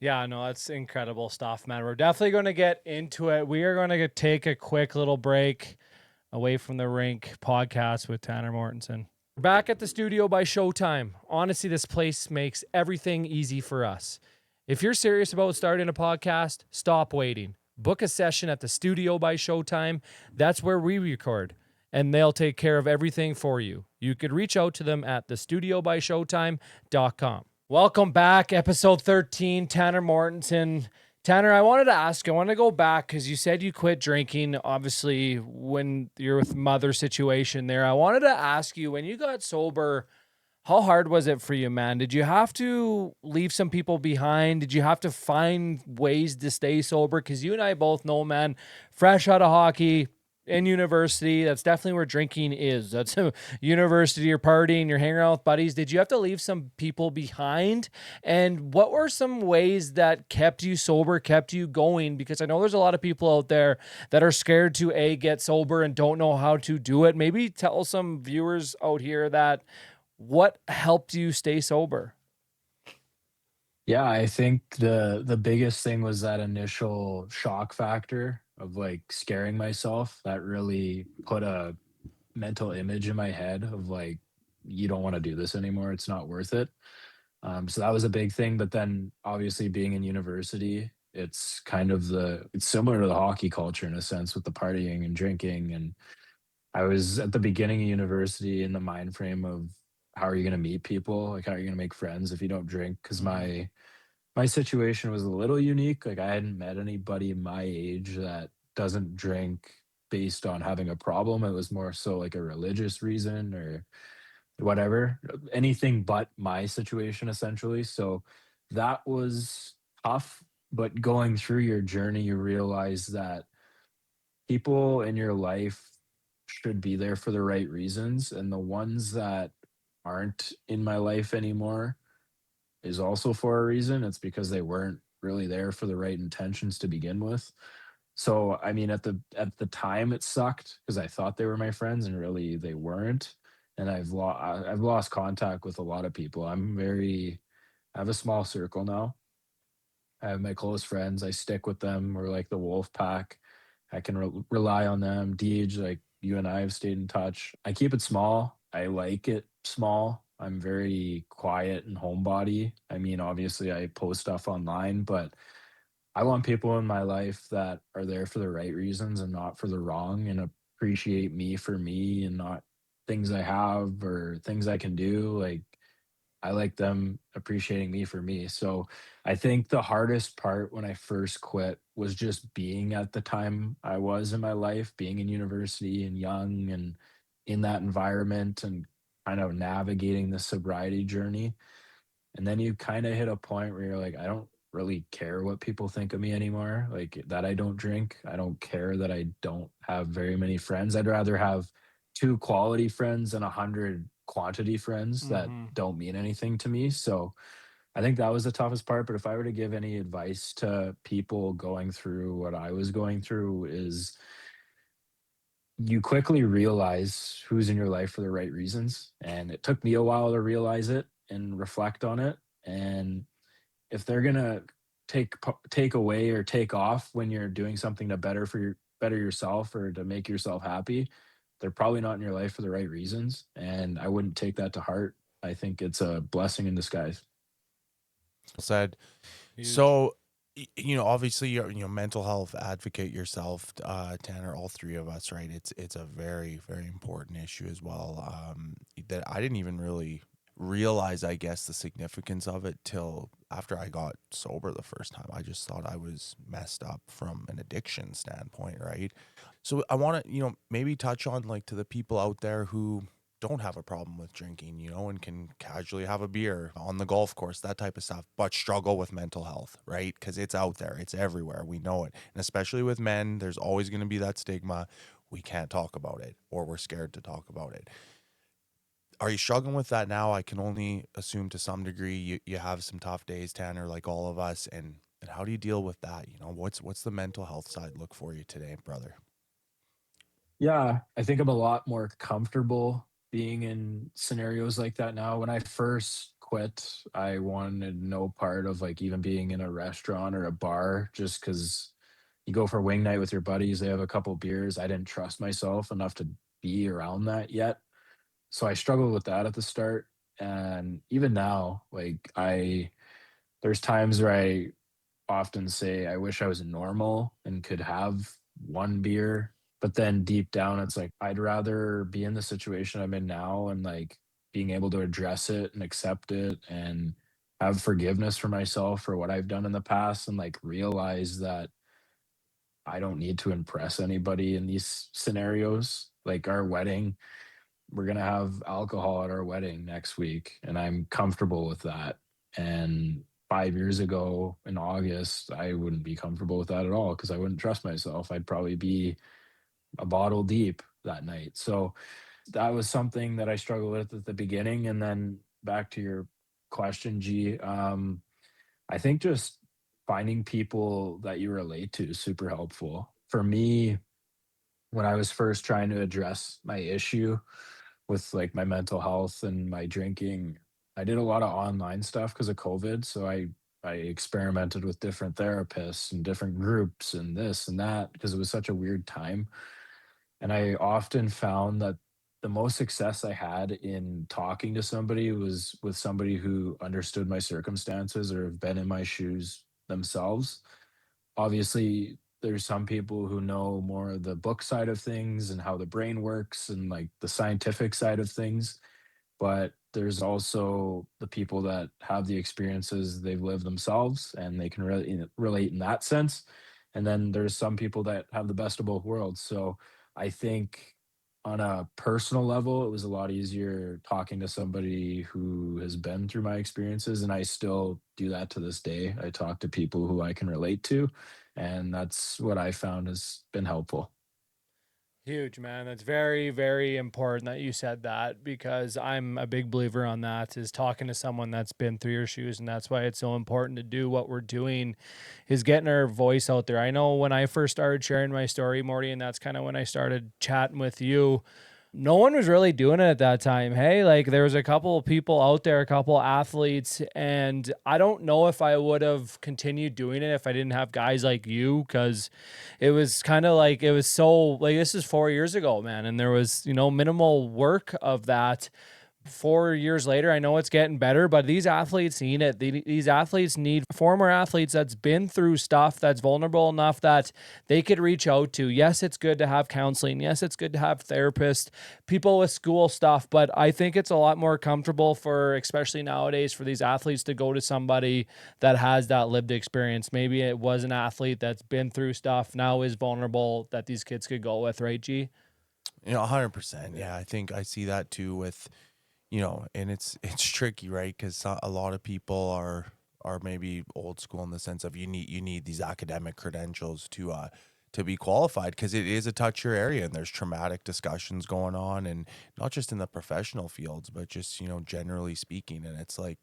Yeah, no, that's incredible stuff, man. We're definitely going to get into it. We are going to take a quick little break away from the rink podcast with Tanner Mortenson. We're back at the studio by Showtime. Honestly, this place makes everything easy for us. If you're serious about starting a podcast, stop waiting. Book a session at the studio by Showtime. That's where we record, and they'll take care of everything for you. You could reach out to them at thestudiobyshowtime.com. Welcome back, episode 13, Tanner Mortenson. Tanner, I wanted to go back because you said you quit drinking, obviously, when you're with mother situation there. I wanted to ask you, when you got sober, how hard was it for you, man? Did you have to leave some people behind? Did you have to find ways to stay sober? Because you and I both know, man, fresh out of hockey, in university, that's definitely where drinking is. That's a university, you're partying, you're hanging around with buddies. Did you have to leave some people behind? And what were some ways that kept you sober, kept you going? Because I know there's a lot of people out there that are scared to get sober and don't know how to do it. Maybe tell some viewers out here that what helped you stay sober. Yeah, I think the biggest thing was that initial shock factor of like scaring myself. That really put a mental image in my head of like, you don't want to do this anymore. It's not worth it. So that was a big thing. But then obviously being in university, it's similar to the hockey culture in a sense with the partying and drinking. And I was at the beginning of university in the mind frame of how are you going to meet people? Like how are you going to make friends if you don't drink? Because my situation was a little unique. Like I hadn't met anybody my age that doesn't drink based on having a problem. It was more so like a religious reason or whatever, anything but my situation essentially. So that was tough. But going through your journey, you realize that people in your life should be there for the right reasons. And the ones that aren't in my life anymore is also for a reason. It's because they weren't really there for the right intentions to begin with. So I mean at the time it sucked because I thought they were my friends and really they weren't. And I've lost contact with a lot of people. I have a small circle now. I have my close friends. I stick with them. We're like the wolf pack. I can rely on them. Deej, like you and I have stayed in touch. I keep it small. I like it small. I'm very quiet and homebody. I mean, obviously, I post stuff online, but I want people in my life that are there for the right reasons and not for the wrong and appreciate me for me and not things I have or things I can do. Like, I like them appreciating me for me. So I think the hardest part when I first quit was just being at the time I was in my life, being in university and young and in that environment and kind of navigating the sobriety journey. And then you kind of hit a point where you're like, I don't really care what people think of me anymore. Like that I don't drink. I don't care that I don't have very many friends. I'd rather have two quality friends than 100 quantity friends that don't mean anything to me. So I think that was the toughest part. But if I were to give any advice to people going through what I was going through, is you quickly realize who's in your life for the right reasons. And it took me a while to realize it and reflect on it. And if they're gonna take away or take off when you're doing something to better better yourself or to make yourself happy, they're probably not in your life for the right reasons. And I wouldn't take that to heart. I think it's a blessing in disguise. Said. Huge. So, obviously you're, mental health advocate yourself, Tanner, all three of us, right? It's a very, very important issue as well. That I didn't even really realize, I guess, the significance of it till after I got sober the first time. I just thought I was messed up from an addiction standpoint, right? So I want to, maybe touch on, like, to the people out there who don't have a problem with drinking, and can casually have a beer on the golf course, that type of stuff, but struggle with mental health, right? Because it's out there, it's everywhere, we know it. And especially with men, there's always going to be that stigma. We can't talk about it, or we're scared to talk about it. Are you struggling with that now? I can only assume to some degree you have some tough days, Tanner, like all of us. And how do you deal with that? What's the mental health side look for you today, brother? Yeah, I think I'm a lot more comfortable being in scenarios like that now. When I first quit, I wanted no part of like even being in a restaurant or a bar just because you go for wing night with your buddies, they have a couple beers. I didn't trust myself enough to be around that yet. So I struggled with that at the start. And even now, there's times where I often say I wish I was normal and could have one beer, but then deep down it's like I'd rather be in the situation I'm in now and like being able to address it and accept it and have forgiveness for myself for what I've done in the past and like realize that I don't need to impress anybody in these scenarios. Like our wedding, we're going to have alcohol at our wedding next week and I'm comfortable with that. And 5 years ago in August, I wouldn't be comfortable with that at all because I wouldn't trust myself. I'd probably be a bottle deep that night. So that was something that I struggled with at the beginning. And then back to your question, G, I think just finding people that you relate to is super helpful. For me, when I was first trying to address my issue with like my mental health and my drinking, I did a lot of online stuff because of COVID. So I experimented with different therapists and different groups and this and that because it was such a weird time. And I often found that the most success I had in talking to somebody was with somebody who understood my circumstances or have been in my shoes themselves. Obviously, there's some people who know more of the book side of things and how the brain works and like the scientific side of things, but there's also the people that have the experiences they've lived themselves and they can really relate in that sense. And then there's some people that have the best of both worlds. So I think on a personal level, it was a lot easier talking to somebody who has been through my experiences. And I still do that to this day. I talk to people who I can relate to. And that's what I found has been helpful. Huge, man. That's very, very important that you said that because I'm a big believer on that is talking to someone that's been through your shoes. And that's why it's so important to do what we're doing is getting our voice out there. I know when I first started sharing my story, Morty, and that's kind of when I started chatting with you, no one was really doing it at that time. Hey, like there was a couple of people out there, a couple of athletes, and I don't know if I would have continued doing it if I didn't have guys like you, because it was kind of like, it was so like, this is 4 years ago, man. And there was, minimal work of that. 4 years later, I know it's getting better, but these athletes need it. These athletes need former athletes that's been through stuff that's vulnerable enough that they could reach out to. Yes, it's good to have counseling. Yes, it's good to have therapists, people with school stuff, but I think it's a lot more comfortable for, especially nowadays, for these athletes to go to somebody that has that lived experience. Maybe it was an athlete that's been through stuff, now is vulnerable, that these kids could go with, right, G? 100%. Yeah, I think I see that too with, and it's tricky, right? Because a lot of people are maybe old school in the sense of you need these academic credentials to be qualified because it is a touchier area and there's traumatic discussions going on, and not just in the professional fields, but just generally speaking. And it's like,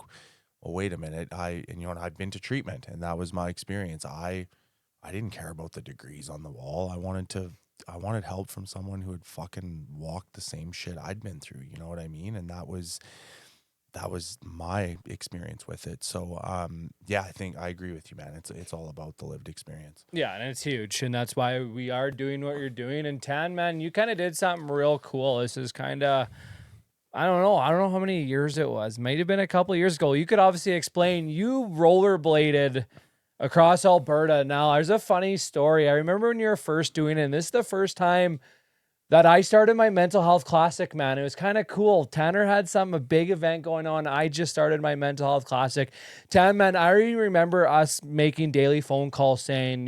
well, wait a minute, I've been to treatment and that was my experience. I didn't care about the degrees on the wall. I wanted help from someone who had fucking walked the same shit I'd been through. You know what I mean? And that was my experience with it. So yeah, I think I agree with you, man. It's all about the lived experience. Yeah, and it's huge, and that's why we are doing what you're doing. And Tan, man, you kind of did something real cool. This is kind of, I don't know. I don't know how many years it was. Might have been a couple of years ago. You could obviously explain. You rollerbladed across Alberta. Now, there's a funny story. I remember when you were first doing it, and this is the first time that I started my mental health classic, man. It was kind of cool. Tanner had a big event going on. I just started my mental health classic. Tan, man, I already remember us making daily phone calls saying,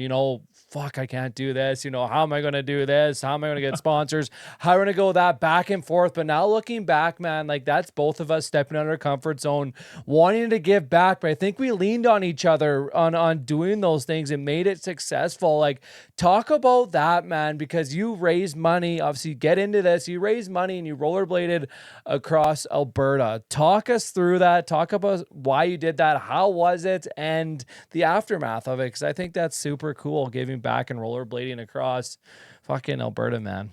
fuck, I can't do this. How am I going to do this? How am I going to get sponsors? How am I going to go that back and forth? But now looking back, man, like that's both of us stepping out of our comfort zone, wanting to give back. But I think we leaned on each other on doing those things and made it successful. Like, talk about that, man, because you raised money. Obviously, get into this. You raised money and you rollerbladed across Alberta. Talk us through that. Talk about why you did that. How was it? And the aftermath of it. Because I think that's super cool, giving back and rollerblading across fucking Alberta, man.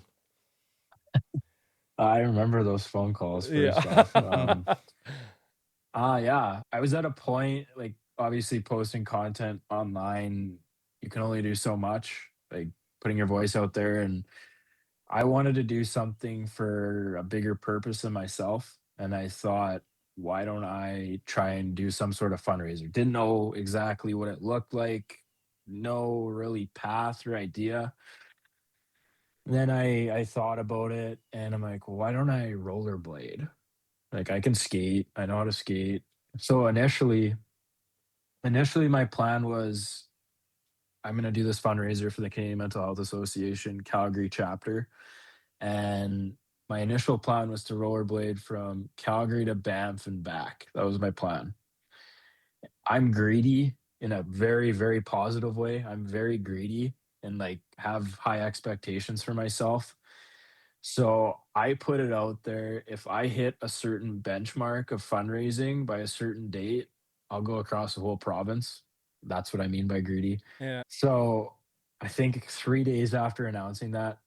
I remember those phone calls first Yeah. off. Yeah. I was at a point, like, obviously posting content online, you can only do so much, like putting your voice out there. And I wanted to do something for a bigger purpose than myself. And I thought, why don't I try and do some sort of fundraiser? Didn't know exactly what it looked like, no really path or idea. Then I thought about it and I'm like, well, why don't I rollerblade? Like I can skate, I know how to skate. So initially my plan was I'm going to do this fundraiser for the Canadian Mental Health Association Calgary chapter. And my initial plan was to rollerblade from Calgary to Banff and back. That was my plan. I'm greedy in a very, very positive way. I'm very greedy and like have high expectations for myself. So I put it out there. If I hit a certain benchmark of fundraising by a certain date, I'll go across the whole province. That's what I mean by greedy. Yeah. So I think 3 days after announcing that,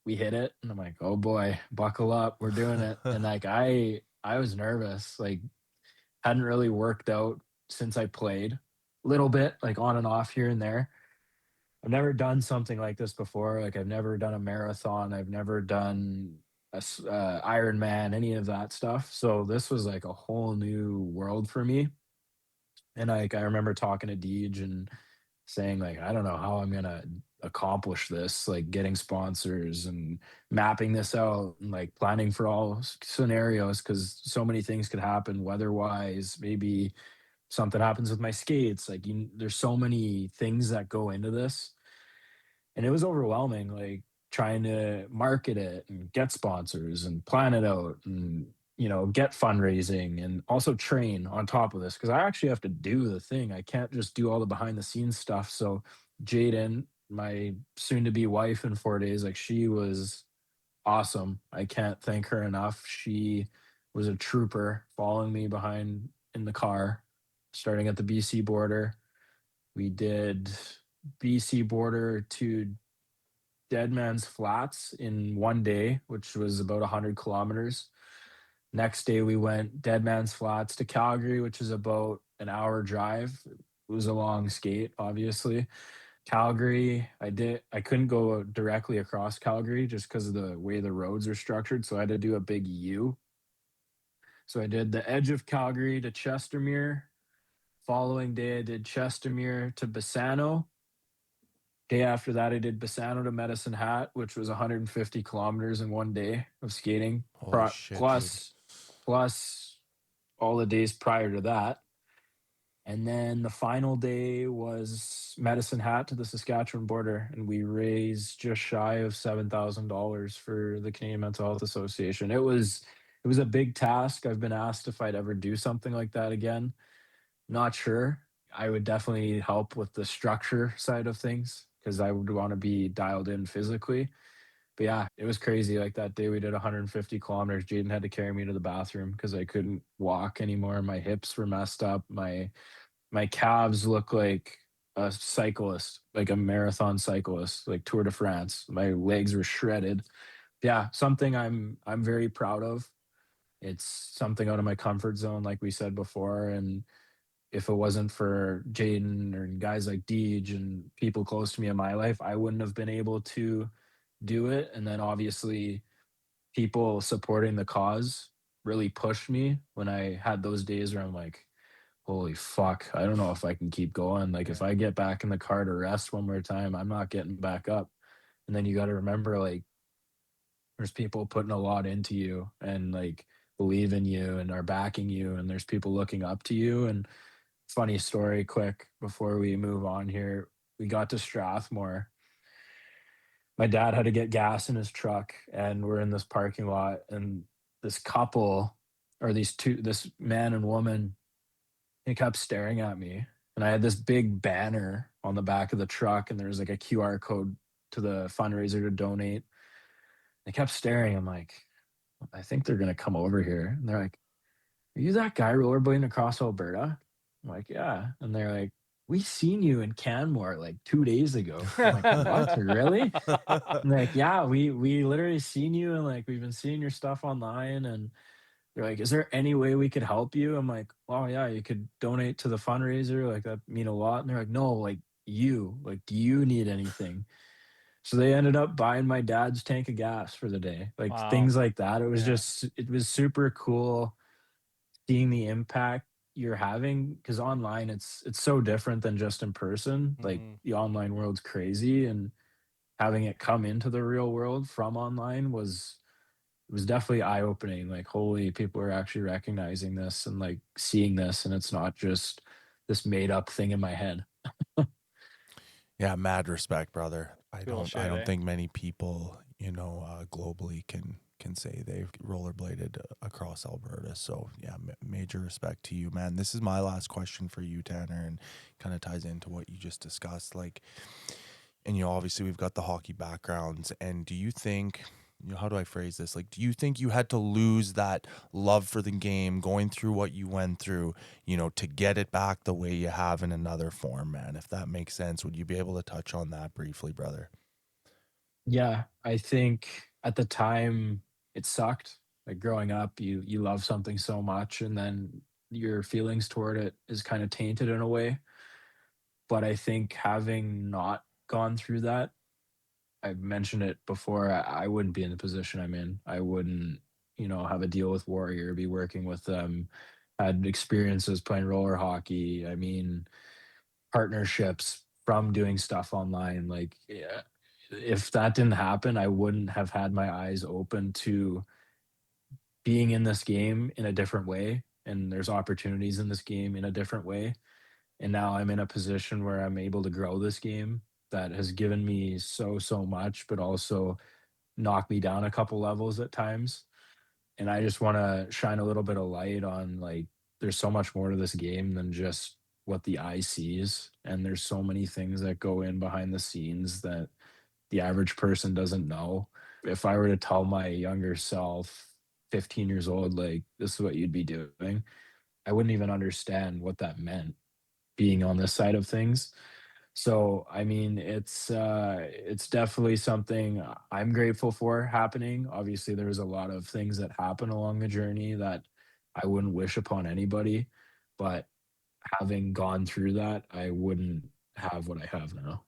we hit it. And I'm like, oh boy, buckle up. We're doing it. And like I was nervous, like hadn't really worked out since I played. Little bit, like on and off here and there. I've never done something like this before. Like I've never done a marathon. I've never done Ironman, any of that stuff. So this was like a whole new world for me. And like I remember talking to Deej and saying like, I don't know how I'm gonna accomplish this, like getting sponsors and mapping this out and like planning for all scenarios because so many things could happen weather-wise. Maybe something happens with my skates. Like there's so many things that go into this and it was overwhelming, like trying to market it and get sponsors and plan it out and get fundraising and also train on top of this because I actually have to do the thing. I can't just do all the behind the scenes stuff. So Jaden, my soon to be wife in 4 days, like she was awesome. I can't thank her enough. She was a trooper following me behind in the car starting at the BC border. We did BC border to Dead Man's Flats in 1 day, which was about 100 kilometers. Next day, we went Dead Man's Flats to Calgary, which is about an hour drive. It was a long skate, obviously. Calgary, I couldn't go directly across Calgary just because of the way the roads are structured. So I had to do a big U. So I did the edge of Calgary to Chestermere. Following day, I did Chestermere to Bassano. Day after that, I did Bassano to Medicine Hat, which was 150 kilometers in 1 day of skating, Holy shit, dude. plus all the days prior to that. And then the final day was Medicine Hat to the Saskatchewan border, and we raised just shy of $7,000 for the Canadian Mental Health Association. It was a big task. I've been asked if I'd ever do something like that again. Not sure. I would definitely help with the structure side of things because I would want to be dialed in physically. But yeah, it was crazy. Like that day we did 150 kilometers. Jaden had to carry me to the bathroom because I couldn't walk anymore. My hips were messed up. My calves look like a cyclist, like a marathon cyclist, like Tour de France. My legs were shredded. Yeah, something I'm very proud of. It's something out of my comfort zone, like we said before. And if it wasn't for Jaden or guys like Deej and people close to me in my life, I wouldn't have been able to do it. And then obviously, people supporting the cause really pushed me when I had those days where I'm like, holy fuck, I don't know if I can keep going. Like, if Yeah. I get back in the car to rest one more time, I'm not getting back up. And then you got to remember, like, there's people putting a lot into you and like believe in you and are backing you, and there's people looking up to you. And funny story, quick, before we move on here, we got to Strathmore. My dad had to get gas in his truck, and we're in this parking lot, and this couple, or this man and woman, they kept staring at me. And I had this big banner on the back of the truck, and there's like a QR code to the fundraiser to donate. They kept staring. I'm like, I think they're gonna come over here. And they're like, "Are you that guy rollerblading across Alberta?" I'm like, "Yeah." And they're like, "We seen you in Canmore like 2 days ago." I'm like, "What? Really?" And they're like, "Yeah, we literally seen you, and like we've been seeing your stuff online." And they're like, "Is there any way we could help you?" I'm like, "Oh yeah, you could donate to the fundraiser. Like that mean a lot." And they're like, "No, like you, like, do you need anything?" So they ended up buying my dad's tank of gas for the day, like Wow. things like that. Yeah. It was super cool seeing the impact you're having, because online it's so different than just in person. Like Mhm. the online world's crazy, and having it come into the real world from online was definitely eye opening. Like, holy, people are actually recognizing this and like seeing this, and it's not just this made up thing in my head. Yeah, mad respect, brother. Cool I shit, don't eh? think many people, globally can say they've rollerbladed across Alberta. So yeah, major respect to you, man. This is my last question for you, Tanner, and kind of ties into what you just discussed. Like, and obviously we've got the hockey backgrounds. And do you think, how do I phrase this? Like, do you think you had to lose that love for the game, going through what you went through, to get it back the way you have in another form, man? If that makes sense, would you be able to touch on that briefly, brother? Yeah, I think at the time it sucked. Like growing up, you love something so much, and then your feelings toward it is kind of tainted in a way. But I think having not gone through that, I've mentioned it before, I wouldn't be in the position I'm in. I wouldn't, have a deal with Warrior, be working with them, had experiences playing roller hockey. I mean, partnerships from doing stuff online. Like, yeah, if that didn't happen, I wouldn't have had my eyes open to being in this game in a different way. And there's opportunities in this game in a different way. And now I'm in a position where I'm able to grow this game that has given me so much, but also knocked me down a couple levels at times. And I just want to shine a little bit of light on, like, there's so much more to this game than just what the eye sees. And there's so many things that go in behind the scenes that the average person doesn't know. If I were to tell my younger self, 15 years old, like, this is what you'd be doing, I wouldn't even understand what that meant, being on this side of things. So, I mean, it's definitely something I'm grateful for happening. Obviously, there's a lot of things that happen along the journey that I wouldn't wish upon anybody, but having gone through that, I wouldn't have what I have now.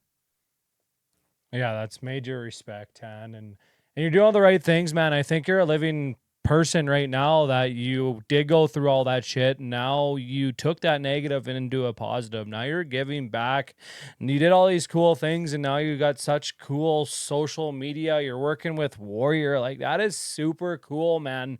Yeah, that's major respect, Tan, and you're doing all the right things, man. I think you're a living person right now that you did go through all that shit. And now you took that negative and into a positive. Now you're giving back, and you did all these cool things, and now you got such cool social media. You're working with Warrior, like that is super cool, man.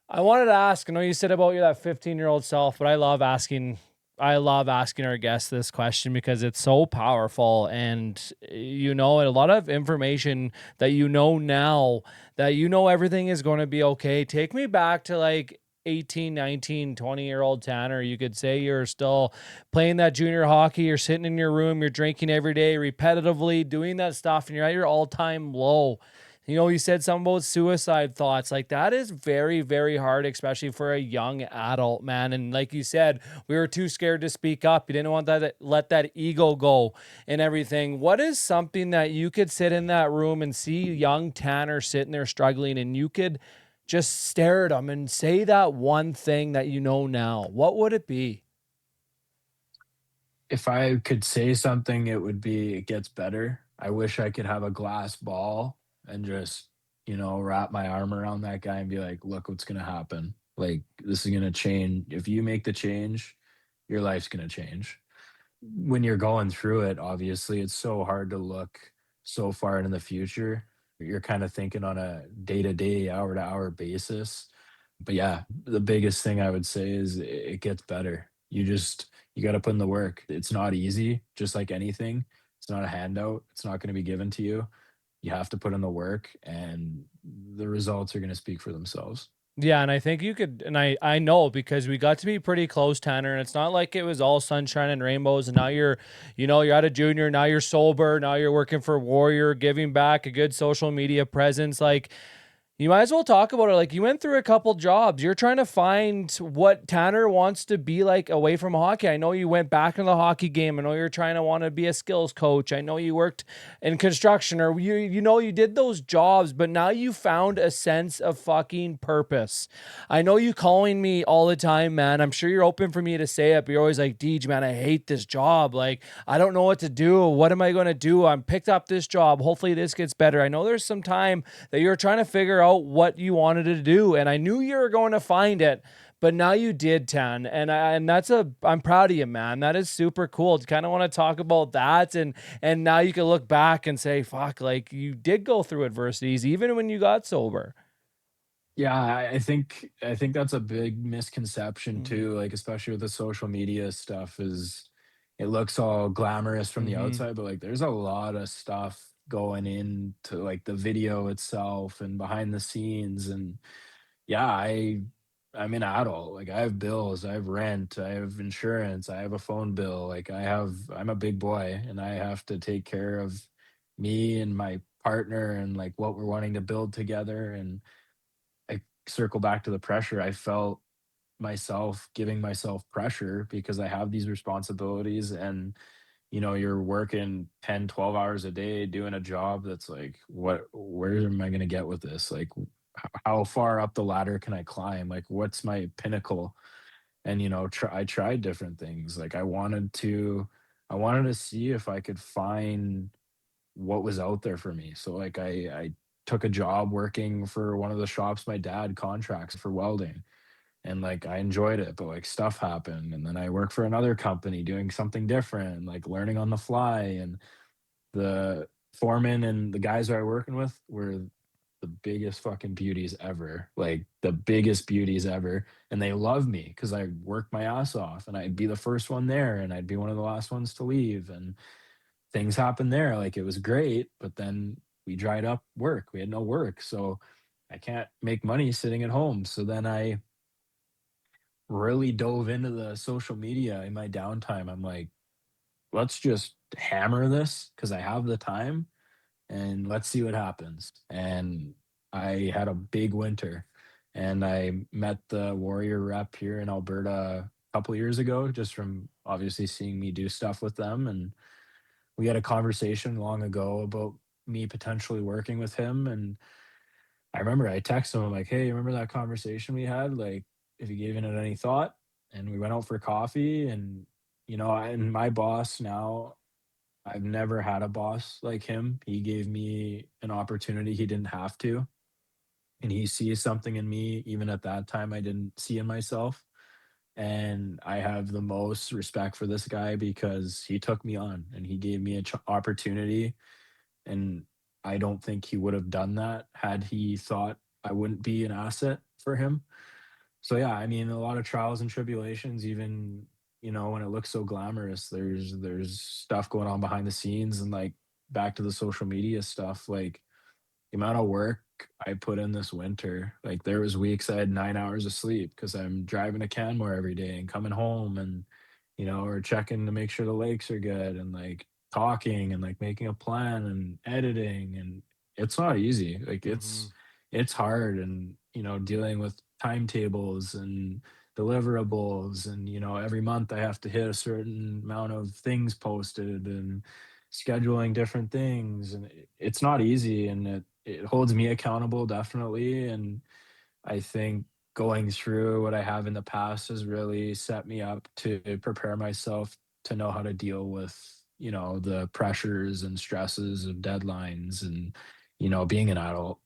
I wanted to ask, I know you said about your that 15-year-old self, but I love asking our guests this question because it's so powerful, and a lot of information that now, that everything is going to be okay. Take me back to like 18, 19, 20-year-old Tanner. You could say you're still playing that junior hockey, you're sitting in your room, you're drinking every day repetitively, doing that stuff, and you're at your all-time low. You said something about suicide thoughts. Like that is very, very hard, especially for a young adult, man. And like you said, we were too scared to speak up. You didn't want that, let that ego go and everything. What is something that you could sit in that room and see young Tanner sitting there struggling, and you could just stare at them and say that one thing that you know now, what would it be? If I could say something, it would be it gets better. I wish I could have a glass ball and just, wrap my arm around that guy and be like, look what's going to happen. Like, this is going to change. If you make the change, your life's going to change. When you're going through it, obviously, it's so hard to look so far into the future. You're kind of thinking on a day to day, hour to hour basis. But yeah, the biggest thing I would say is it gets better. You got to put in the work. It's not easy, just like anything. It's not a handout. It's not going to be given to you. You have to put in the work, and the results are going to speak for themselves. Yeah, and I think you could, and I know because we got to be pretty close, Tanner, and it's not like it was all sunshine and rainbows, and now you're at a junior, now you're sober, now you're working for Warrior, giving back, a good social media presence. Like, you might as well talk about it. Like, you went through a couple jobs. You're trying to find what Tanner wants to be like away from hockey. I know you went back in the hockey game. I know you're trying to want to be a skills coach. I know you worked in construction, or you did those jobs, but now you found a sense of fucking purpose. I know you calling me all the time, man. I'm sure you're open for me to say it, but you're always like, Deej, man, I hate this job. Like, I don't know what to do. What am I going to do? I'm picked up this job. Hopefully this gets better. I know there's some time that you're trying to figure out what you wanted to do, and I knew you were going to find it, but now you did, Tan, and I'm proud of you, man. That is super cool. To kind of want to talk about that, and now you can look back and say, fuck, like, you did go through adversities even when you got sober. Yeah, I think that's a big misconception Mm-hmm. too, like, especially with the social media stuff, is it looks all glamorous from the Mm-hmm. outside, but, like, there's a lot of stuff going into, like, the video itself and behind the scenes. And yeah, I'm an adult. Like, I have bills, I have rent, I have insurance, I have a phone bill. Like, I'm a big boy, and I have to take care of me and my partner and, like, what we're wanting to build together. And I circle back to the pressure. I felt myself giving myself pressure because I have these responsibilities, and you're working 10, 12 hours a day doing a job that's like, where am I going to get with this? Like, how far up the ladder can I climb? Like, what's my pinnacle? And I tried different things. Like, I wanted to see if I could find what was out there for me. So, like, I took a job working for one of the shops my dad contracts for welding, and, like, I enjoyed it, but, like, stuff happened, and then I worked for another company doing something different, like, learning on the fly. And the foreman and the guys that I working with were the biggest fucking beauties ever, like, the biggest beauties ever, and they love me because I worked my ass off, and I'd be the first one there, and I'd be one of the last ones to leave. And things happened there. Like, it was great, but then we dried up work. We had no work. So I can't make money sitting at home. So then I really dove into the social media in my downtime. I'm like, let's just hammer this because I have the time, and let's see what happens. And I had a big winter, and I met the Warrior rep here in Alberta a couple years ago, just from obviously seeing me do stuff with them. And we had a conversation long ago about me potentially working with him. And I remember I texted him, I'm like, hey, remember that conversation we had? Like, if you gave it any thought? And we went out for coffee. And, and my boss now, I've never had a boss like him. He gave me an opportunity he didn't have to. And he sees something in me, even at that time, I didn't see in myself. And I have the most respect for this guy because he took me on and he gave me an opportunity. And I don't think he would have done that had he thought I wouldn't be an asset for him. So yeah, I mean, a lot of trials and tribulations, even, when it looks so glamorous, there's stuff going on behind the scenes. And, like, back to the social media stuff, like, the amount of work I put in this winter, like, there was weeks I had 9 hours of sleep because I'm driving to Canmore every day and coming home, and or checking to make sure the lakes are good, and, like, talking and, like, making a plan and editing. And it's not easy. Like, Mm-hmm. it's hard. And dealing with timetables and deliverables. And every month I have to hit a certain amount of things posted, and scheduling different things. And it's not easy, and it holds me accountable, definitely. And I think going through what I have in the past has really set me up to prepare myself to know how to deal with, the pressures and stresses of deadlines and, being an adult.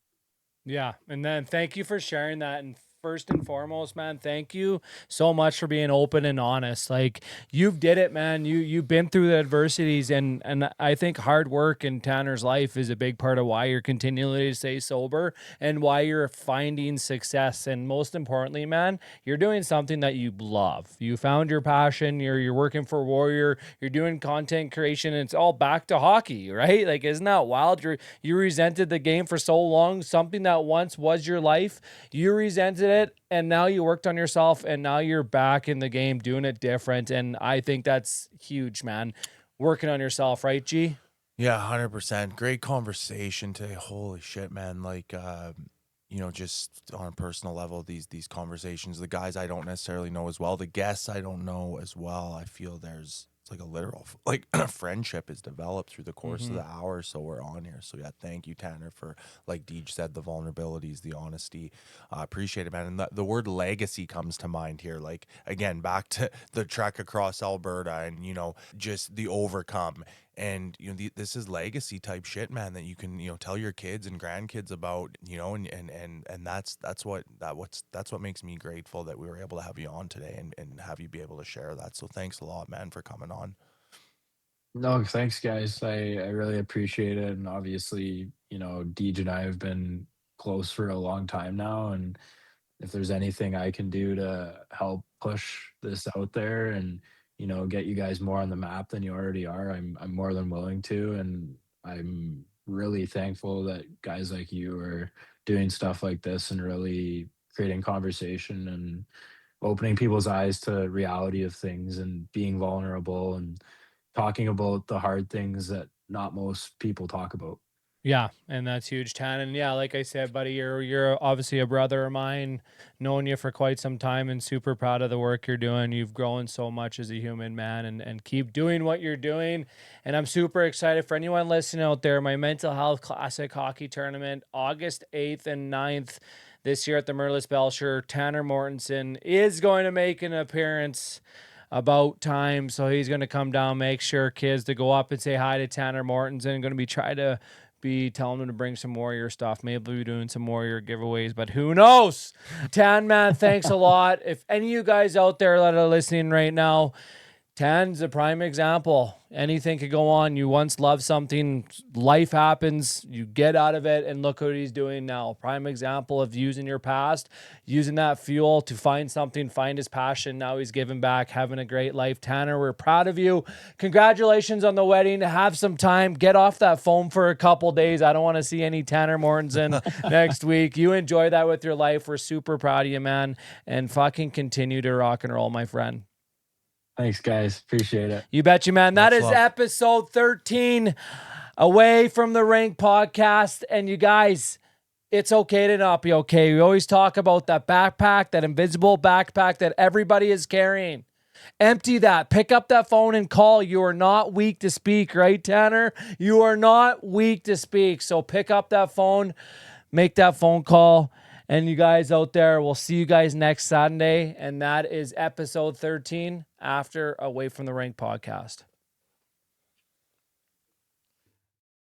Yeah. And then thank you for sharing that. And first and foremost, man, thank you so much for being open and honest. Like you've did it, man. You've been through the adversities, and I think hard work in Tanner's life is a big part of why you're continually to stay sober and why you're finding success. And most importantly, man, you're doing something that you love. You found your passion. You're working for Warrior. You're doing content creation, and it's all back to hockey, right? Like, isn't that wild? You resented the game for so long, something that once was your life. You resented it, and now you worked on yourself, and now you're back in the game doing it different. And I think that's huge, man. Working on yourself, right, G? Yeah, 100%. Great conversation today. Holy shit, man. Like, just on a personal level, these conversations, the guys I don't necessarily know as well, the guests I don't know as well, I feel it's like a literal, like friendship is developed through the course of the hour. So we're on here. So yeah, thank you, Tanner, for, like Deej said, the vulnerabilities, the honesty. Appreciate it, man. And the word legacy comes to mind here. Like, again, back to the trek across Alberta and, just the overcome. And this is legacy type shit, man, that you can tell your kids and grandkids about, and that's what makes me grateful that we were able to have you on today and have you be able to share that. So thanks a lot, man, for coming on. No, thanks, guys. I really appreciate it. And obviously, Deej and I have been close for a long time now. And if there's anything I can do to help push this out there and, get you guys more on the map than you already are, I'm more than willing to. And I'm really thankful that guys like you are doing stuff like this and really creating conversation and opening people's eyes to reality of things and being vulnerable and talking about the hard things that not most people talk about. Yeah, and that's huge, Tan. And yeah, like I said, buddy, you're obviously a brother of mine, known you for quite some time, and super proud of the work you're doing. You've grown so much as a human, man, and keep doing what you're doing. And I'm super excited for anyone listening out there. My Mental Health Classic Hockey Tournament, August 8th and 9th this year at the Merlis Belcher. Tanner Mortenson is going to make an appearance. About time, so he's going to come down, make sure kids to go up and say hi to Tanner Mortenson. Going to be trying to be telling them to bring some Warrior stuff. Maybe we'll be doing some Warrior giveaways, but who knows? Tan, man, thanks a lot. If any of you guys out there that are listening right now, Tan's a prime example. Anything could go on. You once loved something, life happens, you get out of it, and look what he's doing now. Prime example of using your past, using that fuel to find something, find his passion. Now he's giving back, having a great life. Tanner, we're proud of you. Congratulations on the wedding. Have some time. Get off that phone for a couple days. I don't want to see any Tanner Mortenson next week. You enjoy that with your life. We're super proud of you, man. And fucking continue to rock and roll, my friend. Thanks, guys. Appreciate it. You bet you, man. That is love. episode 13 Away from the Rink podcast. And you guys, it's okay to not be okay. We always talk about that backpack, that invisible backpack that everybody is carrying. Empty that. Pick up that phone and call. You are not weak to speak, right, Tanner? You are not weak to speak. So pick up that phone, make that phone call. And you guys out there, we'll see you guys next Sunday. And that is episode 13 after Away from the Rink podcast.